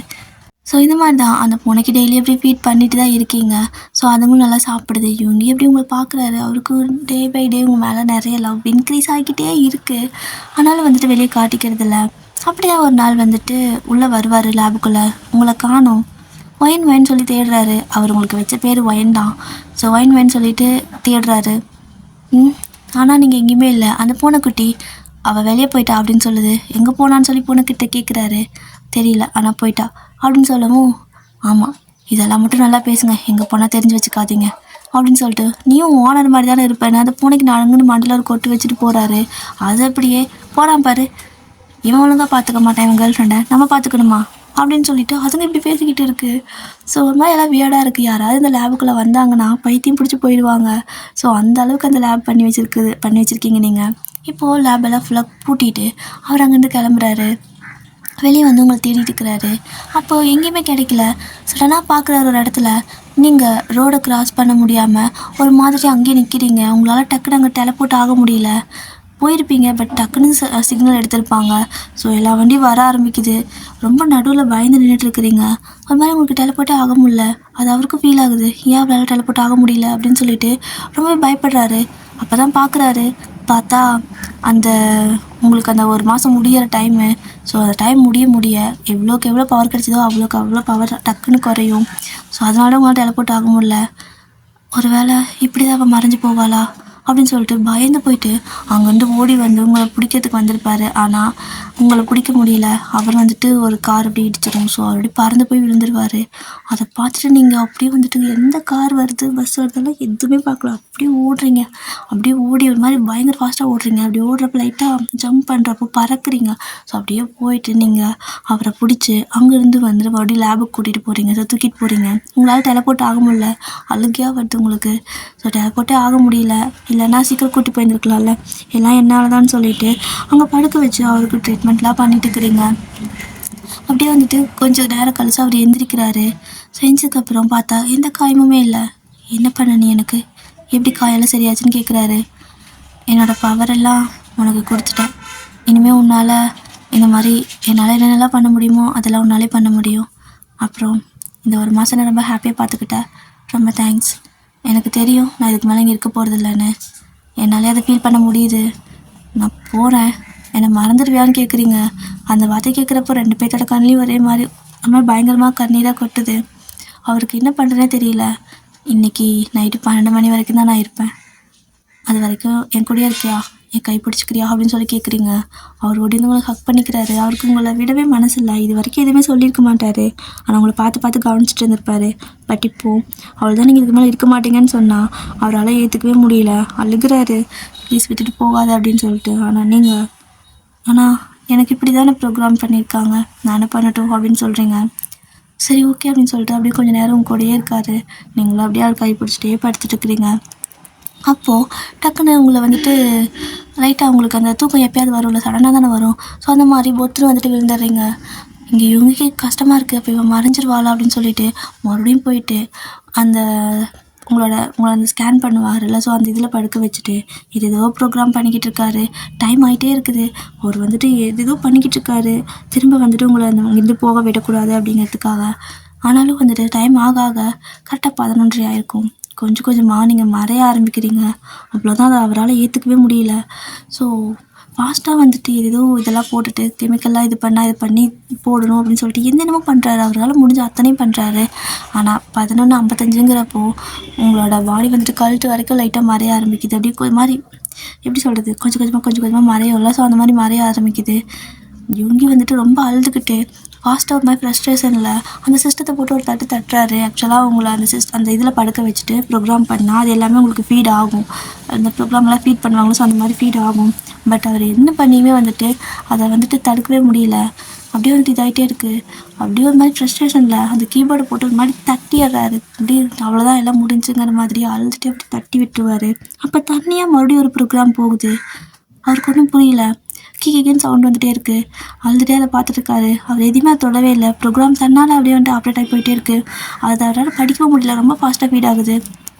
ஸோ இந்த மாதிரி தான் அந்த பூனைக்கு டெய்லி எப்படி ஃபீட் பண்ணிட்டு தான் இருக்கீங்க. ஸோ அதுங்களும் நல்லா சாப்பிடுது. இவங்க எப்படி உங்களை பார்க்குறாரு, அவருக்கு டே பை டே உங்கள் மேலே நிறைய லவ் இன்க்ரீஸ் ஆகிக்கிட்டே இருக்குது. ஆனாலும் வந்துட்டு வெளியே காட்டிக்கிறது இல்லை. அப்படியே ஒரு நாள் வந்துட்டு உள்ளே வருவார் லேபுக்குள்ளே, உங்களை காணோம். ஒயின் சொல்லி தேடுறாரு. அவர் உங்களுக்கு வச்ச பேர் ஒயின் தான். ஸோ ஒயின் சொல்லிட்டு தேடுறாரு. ஆனால் நீங்கள் எங்கேயுமே இல்லை. அந்த பூனைக்குட்டி அவள் வெளியே போயிட்டா அப்படின்னு சொல்லுது. எங்கே போனான்னு சொல்லி பூனைக்கிட்ட கேட்குறாரு. தெரியல, ஆனால் போயிட்டா அப்படின்னு சொல்லவும், ஆமாம் இதெல்லாம் மட்டும் நல்லா பேசுங்க, எங்கே போனால் தெரிஞ்சு வச்சுக்காதீங்க அப்படின்னு சொல்லிட்டு, நீயும் ஓனர் மாதிரி தானே இருப்பேன், அந்த பூனைக்கு நானுங்கன்னு மண்டல ஒரு கொட்டு வச்சுட்டு போகிறாரு. அது அப்படியே போகிறான் பாரு, இவன் ஒழுங்காக பார்த்துக்க மாட்டான், இவன் கேர்ள் ஃப்ரெண்டை நம்ம பார்த்துக்கணுமா அப்படின்னு சொல்லிட்டு அதுங்க இப்படி பேசிக்கிட்டு இருக்குது. ஸோ ஒரு மாதிரி எல்லாம் வியர்டாக இருக்குது. யாராவது இந்த லேபுக்குள்ளே வந்தாங்கன்னா பைத்தியம் பிடிச்சி போயிடுவாங்க. ஸோ அந்த அளவுக்கு அந்த லேப் பண்ணி வச்சுருக்கீங்க நீங்கள். இப்போது லேபெல்லாம் ஃபுல்லாக பூட்டிட்டு அவர் அங்கேருந்து கிளம்புறாரு. வெளியே வந்து உங்களை தேடிட்டு இருக்கிறாரு. அப்போது எங்கேயுமே கிடைக்கல. சடனாக பார்க்குறாரு ஒரு இடத்துல, நீங்கள் ரோடை க்ராஸ் பண்ண முடியாமல் ஒரு மாதிரி அங்கேயே நிற்கிறீங்க. உங்களால் டக்குன்னு அங்கே டெலபோர்ட் ஆக முடியல. போயிருப்பீங்க, பட் டக்குன்னு சிக்னல் எடுத்திருப்பாங்க. ஸோ எல்லா வண்டியும் வர ஆரம்பிக்குது. ரொம்ப நடுவில் பயந்து நின்றுட்டுருக்குறீங்க. ஒரு மாதிரி உங்களுக்கு டெலபோர்ட்டே ஆக முடியல. அது அவருக்கும் ஃபீல் ஆகுது, ஏன் அவரால் டெலபோர்ட் ஆக முடியல அப்படின்னு சொல்லிட்டு ரொம்பவே பயப்படுறாரு. அப்போ தான் பார்க்குறாரு, பார்த்தா அந்த உங்களுக்கு அந்த 1 மாதம் முடிகிற டைமு. ஸோ அந்த டைம் முடிய எவ்வளோக்கு எவ்வளோ பவர் கிடச்சிதோ அவ்வளோக்கு அவ்வளோ பவர் டக்குன்னு குறையும். ஸோ அதனால உங்களால் டெலபோர்ட் ஆக முடியல. ஒரு வேளை இப்படி தான் அவள் மறைஞ்சு போவாளா அப்படின்னு சொல்லிட்டு பயந்து போயிட்டு அங்கேருந்து ஓடி வந்து உங்களை பிடிக்கிறதுக்கு வந்திருப்பாரு. ஆனால் உங்களை பிடிக்க முடியல. அவர் வந்துட்டு ஒரு கார் அப்படி இடிச்சிடும். ஸோ அப்படி பறந்து போய் விழுந்துருவார். அதை பார்த்துட்டு நீங்கள் அப்படியே வந்துட்டு எந்த கார் வருது பஸ் வருதெல்லாம் எதுவுமே பார்க்கல, அப்படியே ஓடுறீங்க. அப்படியே ஓடி ஒரு மாதிரி பயங்கர ஃபாஸ்ட்டாக ஓடுறீங்க. அப்படி ஓடுறப்ப லைட்டாக ஜம்ப் பண்ணுறப்போ பறக்குறீங்க. ஸோ அப்படியே போயிட்டு நீங்கள் அவரை பிடிச்சி அங்கேருந்து வந்துட்டு மறுபடியும் லேபுக்கு கூட்டிகிட்டு போகிறீங்க. ஸோ தூக்கிட்டு போகிறீங்க. உங்களால் டெலபோர்ட் ஆக முடியல, அழுகையாக வருது உங்களுக்கு. ஸோ டெலபோர்ட்டே ஆக முடியல, இல்லைன்னா சீக்கிரம் கூட்டி போயிருந்துருக்கலாம்ல, எல்லாம் என்னால் தான் சொல்லிட்டு அங்கே படுக்க வச்சு அவருக்கு ட்ரீட்மெண்ட்லாம் பண்ணிட்டு இருக்கிறீங்க. அப்படியே வந்துட்டு கொஞ்சம் நேரம் கழிச்சு அவர் எந்திரிக்கிறாரு. செஞ்சதுக்கப்புறம் பார்த்தா எந்த காயமுமே இல்லை. என்ன பண்ண நீ, எனக்கு எப்படி காயெல்லாம் சரியாச்சுன்னு கேட்குறாரு. என்னோடய பவரெல்லாம் உனக்கு கொடுத்துட்டேன். இனிமேல் உன்னால் இந்த மாதிரி என்னால் என்னென்னலாம் பண்ண முடியுமோ அதெல்லாம் உன்னாலே பண்ண முடியும். அப்புறம் இந்த 1 மாதம் நான் ரொம்ப ஹாப்பியாக பார்த்துக்கிட்டேன். ரொம்ப தேங்க்ஸ். எனக்கு தெரியும் நான் இதுக்கு மேலே இங்கே இருக்க போகிறது இல்லைன்னு. என்னாலே அதை ஃபீல் பண்ண முடியுது. நான் போகிறேன், என்னை மறந்துடுவியான்னு கேட்குறீங்க. அந்த வார்த்தை கேட்குறப்போ 2 பேர்த்தோட கண்ணிலையும் ஒரே மாதிரி ரொம்ப பயங்கரமாக கண்ணீராக கொட்டுது. அவருக்கு என்ன பண்ணுறதுனே தெரியல. இன்றைக்கி நைட்டு 12 மணி வரைக்கும் தான் நான் இருப்பேன். அது வரைக்கும் என் கூடயே இருக்கியா, என் கை பிடிச்சிக்கிறியா அப்படின்னு சொல்லி கேட்குறீங்க. அவர் ஓடி உங்களை ஹக் பண்ணிக்கிறாரு. அவருக்கு உங்களை விடவே மனசு இல்லை. இது வரைக்கும் எதுவுமே சொல்லியிருக்க மாட்டார். ஆனால் உங்களை பார்த்து கவனிச்சிட்டு இருந்திருப்பார். பட் இப்போது அவள் தான் நீங்கள் இதுக்கு மேலே இருக்க மாட்டீங்கன்னு சொன்னால் அவரால் ஏற்றுக்கவே முடியல. அழுகிறாரு, ப்ளீஸ் விட்டுட்டு போகாத அப்படின்னு சொல்லிட்டு. ஆனால் எனக்கு இப்படி தானே ப்ரோக்ராம் பண்ணியிருக்காங்க, நான் என்ன பண்ணட்டும் அப்படின்னு சொல்கிறீங்க. சரி ஓகே அப்படின்னு சொல்லிட்டு அப்படியே கொஞ்சம் நேரம் உங்க கூடயே இருக்கார். நீங்களும் அப்படியே அவர் கை பிடிச்சிட்டே படுத்துட்டு இருக்கிறீங்க. அப்போது டக்குன்னு உங்களை வந்துட்டு லைட்டாக உங்களுக்கு அந்த தூக்கம் எப்போயாவது வரும்ல, சடனாக தானே வரும். ஸோ அந்த மாதிரி பொத்துன்னு வந்துட்டு விழுந்துடுறீங்க. இங்கே இவங்களுக்கே கஷ்டமாக இருக்குது, அப்போ இவன் மறைஞ்சிருவாளா அப்படின்னு சொல்லிட்டு மறுபடியும் போயிட்டு அந்த உங்களை அந்த ஸ்கேன் பண்ணுவார்ல, ஸோ அந்த இதில் படுக்க வச்சுட்டு ஏதேதோ ப்ரோக்ராம் பண்ணிக்கிட்டு இருக்காரு. டைம் ஆகிட்டே இருக்குது. அவர் வந்துட்டு ஏதேதோ பண்ணிக்கிட்டு இருக்காரு. திரும்ப வந்துட்டு உங்களை அந்த இருந்து போக விடக்கூடாது அப்படிங்கிறதுக்காக. ஆனாலும் வந்துட்டு டைம் ஆக ஆக கரெக்டாக 11:30 ஆயிருக்கும். கொஞ்சம் கொஞ்சமாக நீங்கள் மறைய ஆரம்பிக்கிறீங்க. அவ்வளோதான், அதை அவரால் ஏற்றுக்கவே முடியல. ஸோ ஃபாஸ்ட்டாக வந்துட்டு ஏதோ இதெல்லாம் போட்டுட்டு கெமிக்கல்லாம் இது பண்ணி போடணும் அப்படின்னு சொல்லிட்டு என்னென்னமோ பண்ணுறாரு. அவரால் முடிஞ்ச அத்தனையும் பண்ணுறாரு. ஆனால் 11:55ங்கிறப்போ உங்களோட பாடி வந்துட்டு கழுத்து வரைக்கும் லைட்டாக மறைய ஆரம்பிக்குது. அப்படியே ஒரு மாதிரி எப்படி சொல்கிறது, கொஞ்சம் கொஞ்சமாக மறையும்ல. ஸோ அந்த மாதிரி மறைய ஆரம்பிக்குது. யுங்கி வந்துட்டு ரொம்ப அழுதுகிட்டு ஃபாஸ்ட்டாக ஒரு மாதிரி ஃப்ரஸ்ட்ரேஷனில் அந்த சிஸ்டத்தை போட்டு ஒரு தட்டுறாரு. ஆக்சுவலாக உங்களை அந்த இதில் படுக்க வச்சுட்டு ப்ரோக்ராம் பண்ணால் அது எல்லாமே உங்களுக்கு ஃபீட் ஆகும். அந்த ப்ரோக்ராம்லாம் ஃபீட் பண்ணுவாங்களோ, ஸோ அந்த மாதிரி ஃபீட் ஆகும். பட் அவர் என்ன பண்ணியுமே வந்துட்டு அதை வந்துட்டு தடுக்கவே முடியல. அப்படியே வந்துட்டு இதாகிட்டே இருக்குது. அப்படியே ஒரு மாதிரி ஃப்ரஸ்ட்ரேஷனில் அந்த கீபோர்டை போட்டு ஒரு மாதிரி தட்டிடுறாரு. அப்படியே அவ்வளோதான், எல்லாம் முடிஞ்சுங்கிற மாதிரி அழுதுகிட்டே அப்படி தட்டி விட்டுருவார். அப்போ தனியாக மறுபடியும் ஒரு ப்ரோக்ராம் போகுது. அவருக்கு ஒன்றும் புரியல. கீன்னு சவுண்ட் வந்துகிட்டே இருக்குது. அழுதுகிட்டே அதை பார்த்துட்ருக்காரு. அவர் எதுவுமே தொடவே இல்லை. ப்ரோக்ராம் தன்னால் அப்படியே வந்துட்டு ஆப்ரேட் ஆகி போயிட்டே இருக்குது. அதை அவரால் படிக்கவும் முடியல. ரொம்ப ஃபாஸ்ட்டாக ஃபீட் ஆகுது.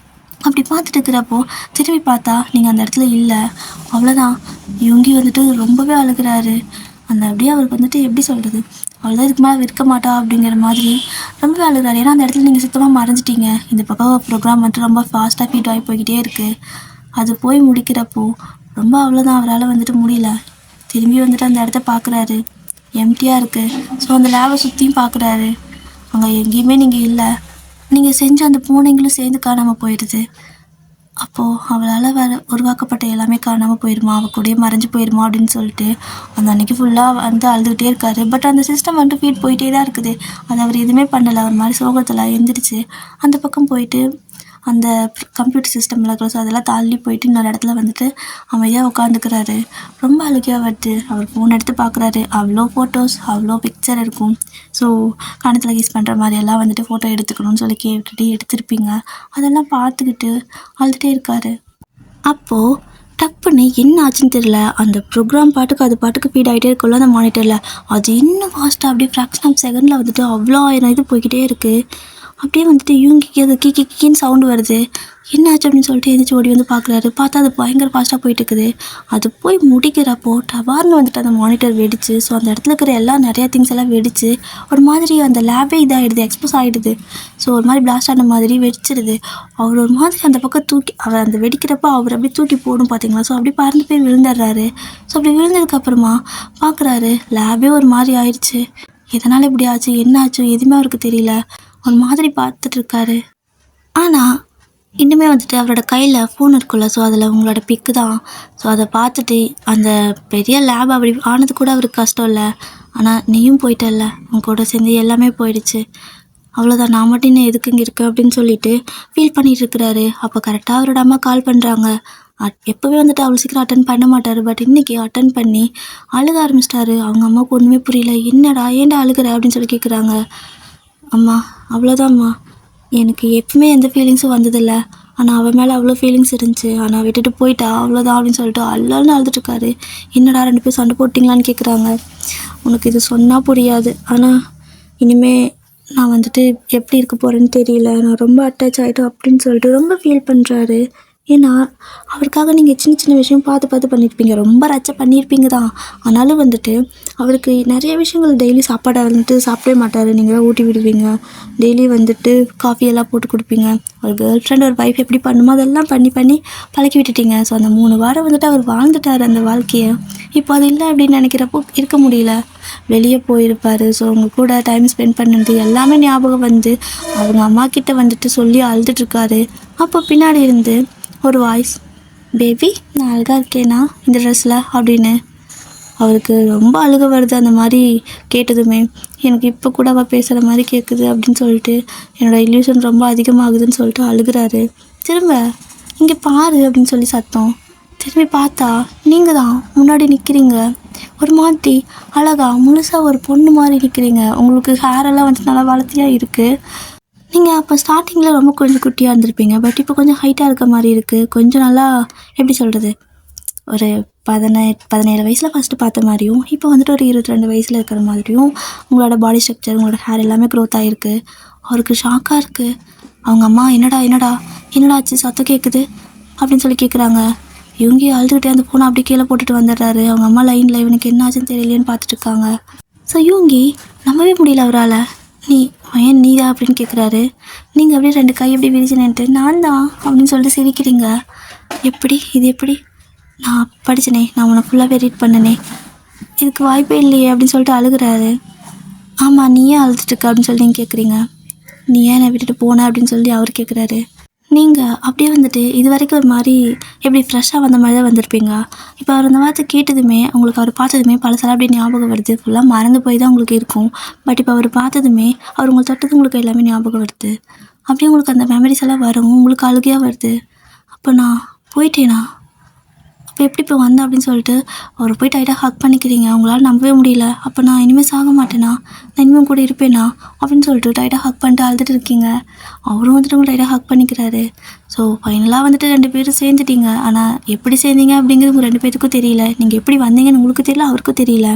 அப்படி பார்த்துட்டு இருக்கிறப்போ திரும்பி பார்த்தா நீங்கள் அந்த இடத்துல இல்லை. அவ்வளோதான், யுங்கி வந்துட்டு ரொம்பவே அழுகிறாரு. அந்த அப்படியே அவருக்கு வந்துட்டு எப்படி சொல்கிறது, அவ்வளோதான், இதுக்கு மேலே இருக்க மாட்டா அப்படிங்கிற மாதிரி ரொம்பவே அழுகிறாரு. ஏன்னா அந்த இடத்துல நீங்கள் சுத்தமாக மறைஞ்சிட்டீங்க. இந்த பக்கம் ப்ரோக்ராம் வந்துட்டு ரொம்ப ஃபாஸ்ட்டாக ஃபீட் ஆகி போய்கிட்டே இருக்குது. அது போய் முடிக்கிறப்போ ரொம்ப அவ்வளோதான், அவரால் வந்துட்டு முடியல. திரும்பி வந்துட்டு அந்த இடத்த பார்க்குறாரு. எம்டியாக இருக்குது. ஸோ அந்த லேபை சுற்றியும் பார்க்குறாரு. அங்கே எங்கேயுமே நீங்கள் இல்லை. நீங்கள் செஞ்ச அந்த பூனைங்களும் சேர்ந்து காணாமல் போயிடுது. அப்போது அவளால் உருவாக்கப்பட்ட எல்லாமே காணாமல் போயிடுமா, அவள் கூடயே மறைஞ்சு போயிடுமா அப்படின்னு சொல்லிட்டு அந்த அன்றைக்கி ஃபுல்லாக வந்து அழுதுகிட்டே இருக்காரு. பட் அந்த சிஸ்டம் வந்துட்டு ஃபீட் போயிட்டே தான் இருக்குது. அது அவர் எதுவுமே பண்ணலை. அவர் மாதிரி சோகத்தில் எழுந்திரிச்சு அந்த பக்கம் போயிட்டு அந்த கம்ப்யூட்டர் சிஸ்டமில் இருக்கிற ஸோ அதெல்லாம் தள்ளி போயிட்டு இன்னொரு இடத்துல வந்துட்டு அமைதியாக உட்காந்துக்கிறாரு. ரொம்ப அழுகையாக வருது. அவர் ஃபோன் எடுத்து பார்க்குறாரு. அவ்வளோ ஃபோட்டோஸ், அவ்வளோ பிக்சர் இருக்கும். ஸோ கணத்தில் யூஸ் பண்ணுற மாதிரியெல்லாம் வந்துட்டு ஃபோட்டோ எடுத்துக்கணும்னு சொல்லி கேட்டுட்டு எடுத்திருப்பீங்க. அதெல்லாம் பார்த்துக்கிட்டு அழுதுகிட்டே இருக்காரு. அப்போது டப்புன்னு என்ன ஆச்சுன்னு தெரியல. அந்த ப்ரோக்ராம் பாட்டுக்கு ஃபீட் ஆகிட்டே இருக்குல்ல அந்த மானிட்டரில், அது இன்னும் ஃபாஸ்ட்டாக அப்படியே ஃப்ராக்ஷன் ஆஃப் செகண்டில் வந்துட்டு அவ்வளோ ஆயிரம் இது போய்கிட்டே இருக்குது. அப்படியே வந்துட்டு யூங்கிக்கு அது கிக்கின்னு சவுண்டு வருது. என்ன ஆச்சு அப்படின்னு சொல்லிட்டு எந்திரிச்சு ஓடி வந்து பார்க்குறாரு. பார்த்தா அது பயங்கர ஃபாஸ்ட்டாக போயிட்டு இருக்குது. அது போய் முடிக்கிறப்போ டவார்னு வந்துட்டு அந்த மானிட்டர் வெடிச்சு, ஸோ அந்த இடத்துல இருக்கிற நிறையா திங்ஸ் எல்லாம் வெடிச்சு ஒரு மாதிரி அந்த லேபே இதாகிடுது, எக்ஸ்போஸ் ஆகிடுது. ஸோ ஒரு மாதிரி பிளாஸ்ட் ஆன மாதிரி வெடிச்சிடுது. அவர் ஒரு மாதிரி அந்த பக்கம் அவர் அந்த வெடிக்கிறப்போ அவர் அப்படியே தூக்கி போடும் பார்த்தீங்களா. ஸோ அப்படி பறந்து போய் விழுந்துடுறாரு. ஸோ அப்படி விழுந்ததுக்கப்புறமா பார்க்குறாரு, லேபே ஒரு மாதிரி ஆயிடுச்சு. எதனால் இப்படி ஆச்சு, என்ன ஆச்சு, எதுவுமே அவருக்கு தெரியல. ஒரு மாதிரி பார்த்துட்ருக்காரு. ஆனால் இன்னுமே வந்துட்டு அவரோட கையில் ஃபோன் இருக்குல்ல, ஸோ அதில் உங்களோட பிக்கு தான். ஸோ அதை பார்த்துட்டு அந்த பெரிய லேப் அப்படி ஆனது கூட அவருக்கு கஷ்டம் இல்லை. ஆனால் நீயும் போயிட்டல்ல, உங்க கூட சேர்ந்து எல்லாமே போயிடுச்சு. அவ்வளோதான், நான் மட்டும் இன்னும் எதுக்கு இங்கே இருக்கேன் அப்படின்னு சொல்லிட்டு ஃபீல் பண்ணிகிட்டு இருக்கிறாரு. அப்போ கரெக்டாக அவரோட அம்மா கால் பண்ணுறாங்க. எப்போவே வந்துட்டு அவ்வளோ சீக்கிரம் அட்டன் பண்ண மாட்டார். பட் இன்றைக்கி அட்டன் பண்ணி அழுக ஆரம்பிச்சிட்டாரு. அவங்க அம்மாவுக்கு ஒன்றுமே புரியல. என்னடா ஏன்டா அழுகிற அப்படின்னு சொல்லி கேட்குறாங்க. அம்மா அவ்வளோதான்ம்மா, எனக்கு எப்பவுமே எந்த ஃபீலிங்ஸும் வந்ததில்லை. ஆனால் அவன் மேலே அவ்வளோ ஃபீலிங்ஸ் இருந்துச்சு. ஆனால் விட்டுட்டு போயிட்டா அவ்வளோதான் அப்படின்னு சொல்லிட்டு அழுன்னு அழுதுட்டுருக்காரு. என்னடா 2 பேர் சண்டை போட்டிங்களான்னு கேட்குறாங்க. உனக்கு இது சொன்னால் புரியாது. ஆனால் இனிமேல் நான் வந்துட்டு எப்படி இருக்க போகிறேன்னு தெரியல. நான் ரொம்ப அட்டாச் ஆகிட்டோம் அப்படின்னு சொல்லிட்டு ரொம்ப ஃபீல் பண்ணுறாரு. ஏன்னா அவருக்காக நீங்கள் சின்ன சின்ன விஷயம் பார்த்து பண்ணியிருப்பீங்க. ரொம்ப ரச்சை பண்ணியிருப்பீங்க தான். ஆனாலும் வந்துட்டு அவருக்கு நிறைய விஷயங்கள் டெய்லி சாப்பாடை வந்துட்டு சாப்பிடவே மாட்டார். நீங்கள் தான் ஊட்டி விடுவீங்க. டெய்லி வந்துட்டு காஃபியெல்லாம் போட்டு கொடுப்பீங்க. ஒரு கேர்ள் ஃப்ரெண்ட் ஒரு வைஃப் எப்படி பண்ணுமோ அதெல்லாம் பண்ணி பழக்கி விட்டுட்டீங்க. ஸோ அந்த 3 வாரம் வந்துட்டு அவர் வாழ்ந்துட்டார் அந்த வாழ்க்கையை. இப்போ அது இல்லை அப்படின்னு நினைக்கிறப்போ இருக்க முடியல. வெளியே போயிருப்பார். ஸோ உங்கள் கூட டைம் ஸ்பெண்ட் பண்ணது எல்லாமே ஞாபகம் வந்து அவங்க அம்மா கிட்ட வந்துட்டு சொல்லி அழுதுட்ருக்காரு. அப்போ பின்னாடி இருந்து ஒரு வாய்ஸ், பேபி நான் அழகாக இருக்கேனா இந்த ட்ரெஸ்ஸில் அப்படின்னு. அவருக்கு ரொம்ப அழுக வருது அந்த மாதிரி கேட்டதுமே. எனக்கு இப்போ கூட அவள் பேசுகிற மாதிரி கேட்குது அப்படின்னு சொல்லிட்டு என்னோடய இல்யூஷன் ரொம்ப அதிகமாகுதுன்னு சொல்லிட்டு அழுகிறாரு. திரும்ப இங்கே பாரு அப்படின்னு சொல்லி சத்தம். திரும்பி பார்த்தா நீங்கள் தான் முன்னாடி நிற்கிறீங்க. ஒரு மாதிரி அழகாக முழுசாக ஒரு பொண்ணு மாதிரி நிற்கிறீங்க. உங்களுக்கு ஹேரெல்லாம் வந்து நல்லா வளர்த்தியாக இருக்குது. நீங்கள் அப்போ ஸ்டார்டிங்கில் ரொம்ப கொஞ்சம் குட்டியாக இருந்திருப்பீங்க. பட் இப்போ கொஞ்சம் ஹைட்டாக இருக்க மாதிரி இருக்குது. கொஞ்சம் நல்லா எப்படி சொல்கிறது, ஒரு 17 வயசில் ஃபஸ்ட்டு பார்த்த மாதிரியும் இப்போ வந்துட்டு ஒரு 22 வயசில் இருக்கிற மாதிரியும் உங்களோட பாடி ஸ்ட்ரக்சர், உங்களோட ஹேர் எல்லாமே க்ரோத் ஆகிருக்கு. அவருக்கு ஷாக்காக இருக்குது. அவங்க அம்மா என்னடா என்னடா என்னடா ஆச்சு, சத்தம் கேட்குது அப்படின்னு சொல்லி கேட்குறாங்க. இவங்க அழுதுகிட்டே அந்த ஃபோனை அப்படியே கீழே போட்டுட்டு வந்துடுறாரு. அவங்க அம்மா லைனில் இவனுக்கு என்ன ஆச்சுன்னு தெரியலேன்னு பார்த்துட்டு இருக்காங்க. ஸோ இவங்கி நம்பவே முடியல அவரால். நீ தான் அப்படின்னு கேட்குறாரு. நீங்கள் அப்படியே 2 கை எப்படி விரிச்சினேன்ட்டு நான் தான் அப்படின்னு சொல்லிட்டு சிரிக்கிறீங்க. இது எப்படி நான் படித்தனே, நான் உன்னை ஃபுல்லாகவே ரீட் பண்ணனே, இதுக்கு வாய்ப்பே இல்லையே அப்படின்னு சொல்லிட்டு அழுகிறாரு. ஆமாம், நீ ஏன் அழுதுட்டுருக்க அப்படின்னு சொல்லி நீங்கள் கேட்குறீங்க. நீ ஏன் என்னை விட்டுட்டு போன அப்படின்னு சொல்லி அவர் கேட்குறாரு. நீங்கள் அப்படியே வந்துட்டு இது வரைக்கும் ஒரு மாதிரி எப்படி ஃப்ரெஷ்ஷாக வந்த மாதிரி தான் வந்திருப்பீங்க. இப்போ அவர் அந்த வார்த்தை கேட்டதுமே உங்களுக்கு அவர் பார்த்ததுமே பழசெல்லாம் அப்படியே ஞாபகம் வருது. ஃபுல்லாக மறந்து போய் தான் உங்களுக்கு இருக்கும். பட் இப்போ அவர் பார்த்ததுமே அவர் உங்களை தொட்டது உங்களுக்கு எல்லாமே ஞாபகம் வருது. அப்படியே உங்களுக்கு அந்த மெமரிஸ் எல்லாம் வரும். உங்களுக்கு அழுகையாக வருது. அப்போ நான் போயிட்டேனா, அப்போ எப்படி இப்போ வந்தேன் அப்படின்னு சொல்லிட்டு அவர் போய் டைட்டாக ஹக் பண்ணிக்கிறீங்க. அவங்களால நம்பவே முடியல. அப்போ நான் இனிமேல் சாக மாட்டேனா, நான் இனிமேல் கூட இருப்பேனா அப்படின்னு சொல்லிட்டு டைட்டாக ஹக் பண்ணிட்டு அழுதுட்டு இருக்கீங்க. அவரும் வந்துட்டு உங்களை டைட்டாக ஹக் பண்ணிக்கிறாரு. ஸோ ஃபைனலாக வந்துட்டு 2 பேரும் சேர்ந்துட்டீங்க. ஆனால் எப்படி சேர்ந்தீங்க அப்படிங்கிறது உங்கள் 2 பேருக்கும் தெரியல. நீங்கள் எப்படி வந்தீங்கன்னு உங்களுக்கு தெரியல, அவருக்கும் தெரியல.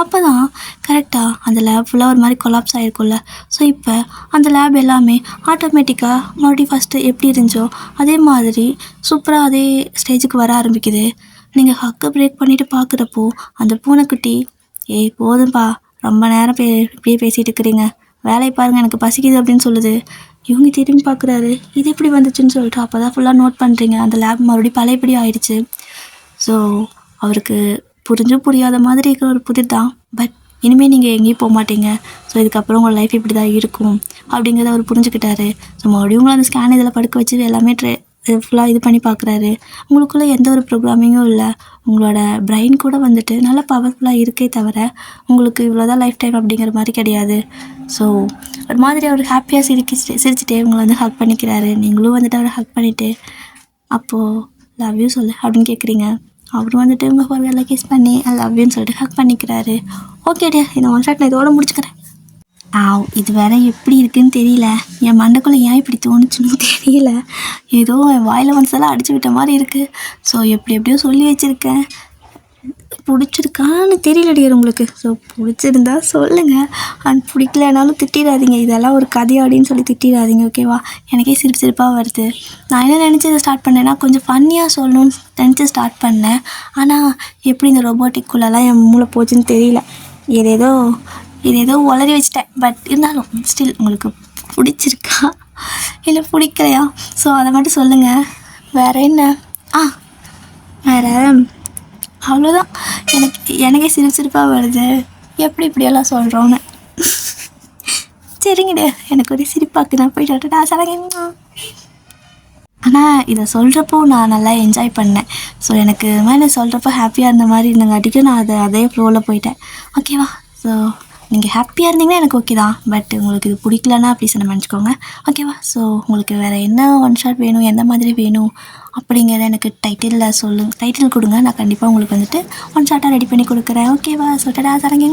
அப்போ தான் கரெக்டாக அந்த லேப் ஃபுல்லாக ஒரு மாதிரி கொலாப்ஸ் ஆகிருக்கும்ல. ஸோ இப்போ அந்த லேப் எல்லாமே ஆட்டோமேட்டிக்காக மறுபடியும் ஃபஸ்ட்டு எப்படி இருந்துச்சோ அதே மாதிரி சூப்பராக அதே ஸ்டேஜுக்கு வர ஆரம்பிக்குது. நீங்கள் ஹக்கை பிரேக் பண்ணிவிட்டு பார்க்குறப்போ அந்த பூனைக்குட்டி, ஏய் போதும்பா, ரொம்ப நேரம் இப்படியே பேசிகிட்டு இருக்கிறீங்க, வேலையை பாருங்கள், எனக்கு பசிக்குது அப்படின்னு சொல்லுது. இவங்க திரும்பி பார்க்குறாரு. இது எப்படி வந்துச்சுன்னு சொல்லிட்டு அப்போ தான் ஃபுல்லாக நோட் பண்ணுறீங்க. அந்த லேப் மறுபடியும் பழையபடி ஆயிடுச்சு. ஸோ அவருக்கு புரியாத மாதிரி இருக்கிற ஒரு புதிர் தான். பட் இனிமேல் நீங்கள் எங்கேயும் போக மாட்டீங்க. ஸோ இதுக்கப்புறம் உங்கள் லைஃப் இப்படி தான் இருக்கும் அப்படிங்கிறத அவர் புரிஞ்சுக்கிட்டாரு. ஸோ மறுபடியும் உங்களை அந்த ஸ்கேன் இதில் படுக்க வச்சு எல்லாமே ஃபுல்லாக இது பண்ணி பார்க்குறாரு. உங்களுக்குள்ளே எந்த ஒரு ப்ரோக்ராமிங்கும் இல்லை. உங்களோட பிரெயின் கூட வந்துட்டு நல்லா பவர்ஃபுல்லாக இருக்கே தவிர உங்களுக்கு இவ்வளோதான் லைஃப் டைம் அப்படிங்கிற மாதிரி கிடையாது. ஸோ ஒரு மாதிரி அவர் ஹாப்பியாக சிரிச்சுட்டே உங்களை வந்து ஹக் பண்ணிக்கிறாரு. நீங்களும் வந்துட்டு அவரை ஹக் பண்ணிவிட்டு அப்போது லவ் யூ சொல்லு அப்படின்னு கேட்குறீங்க. அவரும் வந்துட்டு உங்கள் ஃபோர்வேர்டில் கிஸ் பண்ணி ஐ லவ் யூன்னு சொல்லிட்டு ஹக் பண்ணிக்கிறாரு. ஓகே டியர், இந்த ஒன் ஷாட் நான் இதோட முடிச்சுக்கிறேன். இது வேறு எப்படி இருக்குதுன்னு தெரியல. என் மண்டைக்குள்ளே ஏன் இப்படி தோணுச்சுன்னு தெரியல. ஏதோ என் வாயில் மனசெல்லாம் அடிச்சு விட்ட மாதிரி இருக்குது. ஸோ எப்படியோ சொல்லி வச்சுருக்கேன். பிடிச்சிருக்கான்னு தெரியல டியர் உங்களுக்கு. ஸோ பிடிச்சிருந்தா சொல்லுங்கள். அண்ட் பிடிக்கலனாலும் திட்டிடாதீங்க. இதெல்லாம் ஒரு கதை அப்படின்னு சொல்லி திட்டிடாதீங்க, ஓகேவா? எனக்கே சிரிப்பாக வருது. நான் என்ன நினச்சி இதை ஸ்டார்ட் பண்ணேன்னா கொஞ்சம் ஃபன்னியாக சொல்லணும்னு நினச்சி ஸ்டார்ட் பண்ணேன். ஆனால் எப்படி இந்த ரொபோட்டிக்குள்ளெல்லாம் என் மூளை போச்சுன்னு தெரியல. ஏதேதோ உளறி வச்சிட்டேன். பட் இருந்தாலும் ஸ்டில் உங்களுக்கு பிடிச்சிருக்கா இல்லை பிடிக்கலையா? ஸோ அதை மட்டும் சொல்லுங்கள். வேறு என்ன? வேறு அவ்வளோதான். எனக்கே சிரிப்பாக வருது. இப்படியெல்லாம் சொல்கிறோன்னு. சரிங்கடே, எனக்கு ஒரு சிரிப்பாக்கு நான் போயிட்டு சரங்க. ஆனால் இதை சொல்கிறப்போ நான் நல்லா என்ஜாய் பண்ணேன். ஸோ எனக்கு மேலே சொல்கிறப்போ ஹாப்பியாக இருந்த மாதிரி இருந்தங்காட்டிக்கும் நான் அதே ஃப்ளோவில் போயிட்டேன், ஓகேவா? ஸோ நீங்கள் ஹாப்பியாக இருந்தீங்கன்னா எனக்கு ஓகே தான். பட் உங்களுக்கு இது பிடிக்கலன்னா ப்ளீஸ் என்ன மன்னிச்சிக்கோங்க, ஓகேவா? ஸோ உங்களுக்கு வேறு என்ன ஒன் ஷாட் வேணும், எந்த மாதிரி வேணும் அப்படிங்கிறத எனக்கு டைட்டில் கொடுங்க. நான் கண்டிப்பாக உங்களுக்கு வந்துட்டு ஒன் ஷாட்டாக ரெடி பண்ணி கொடுக்குறேன், ஓகேவா? ஸோ டடா சரங்க.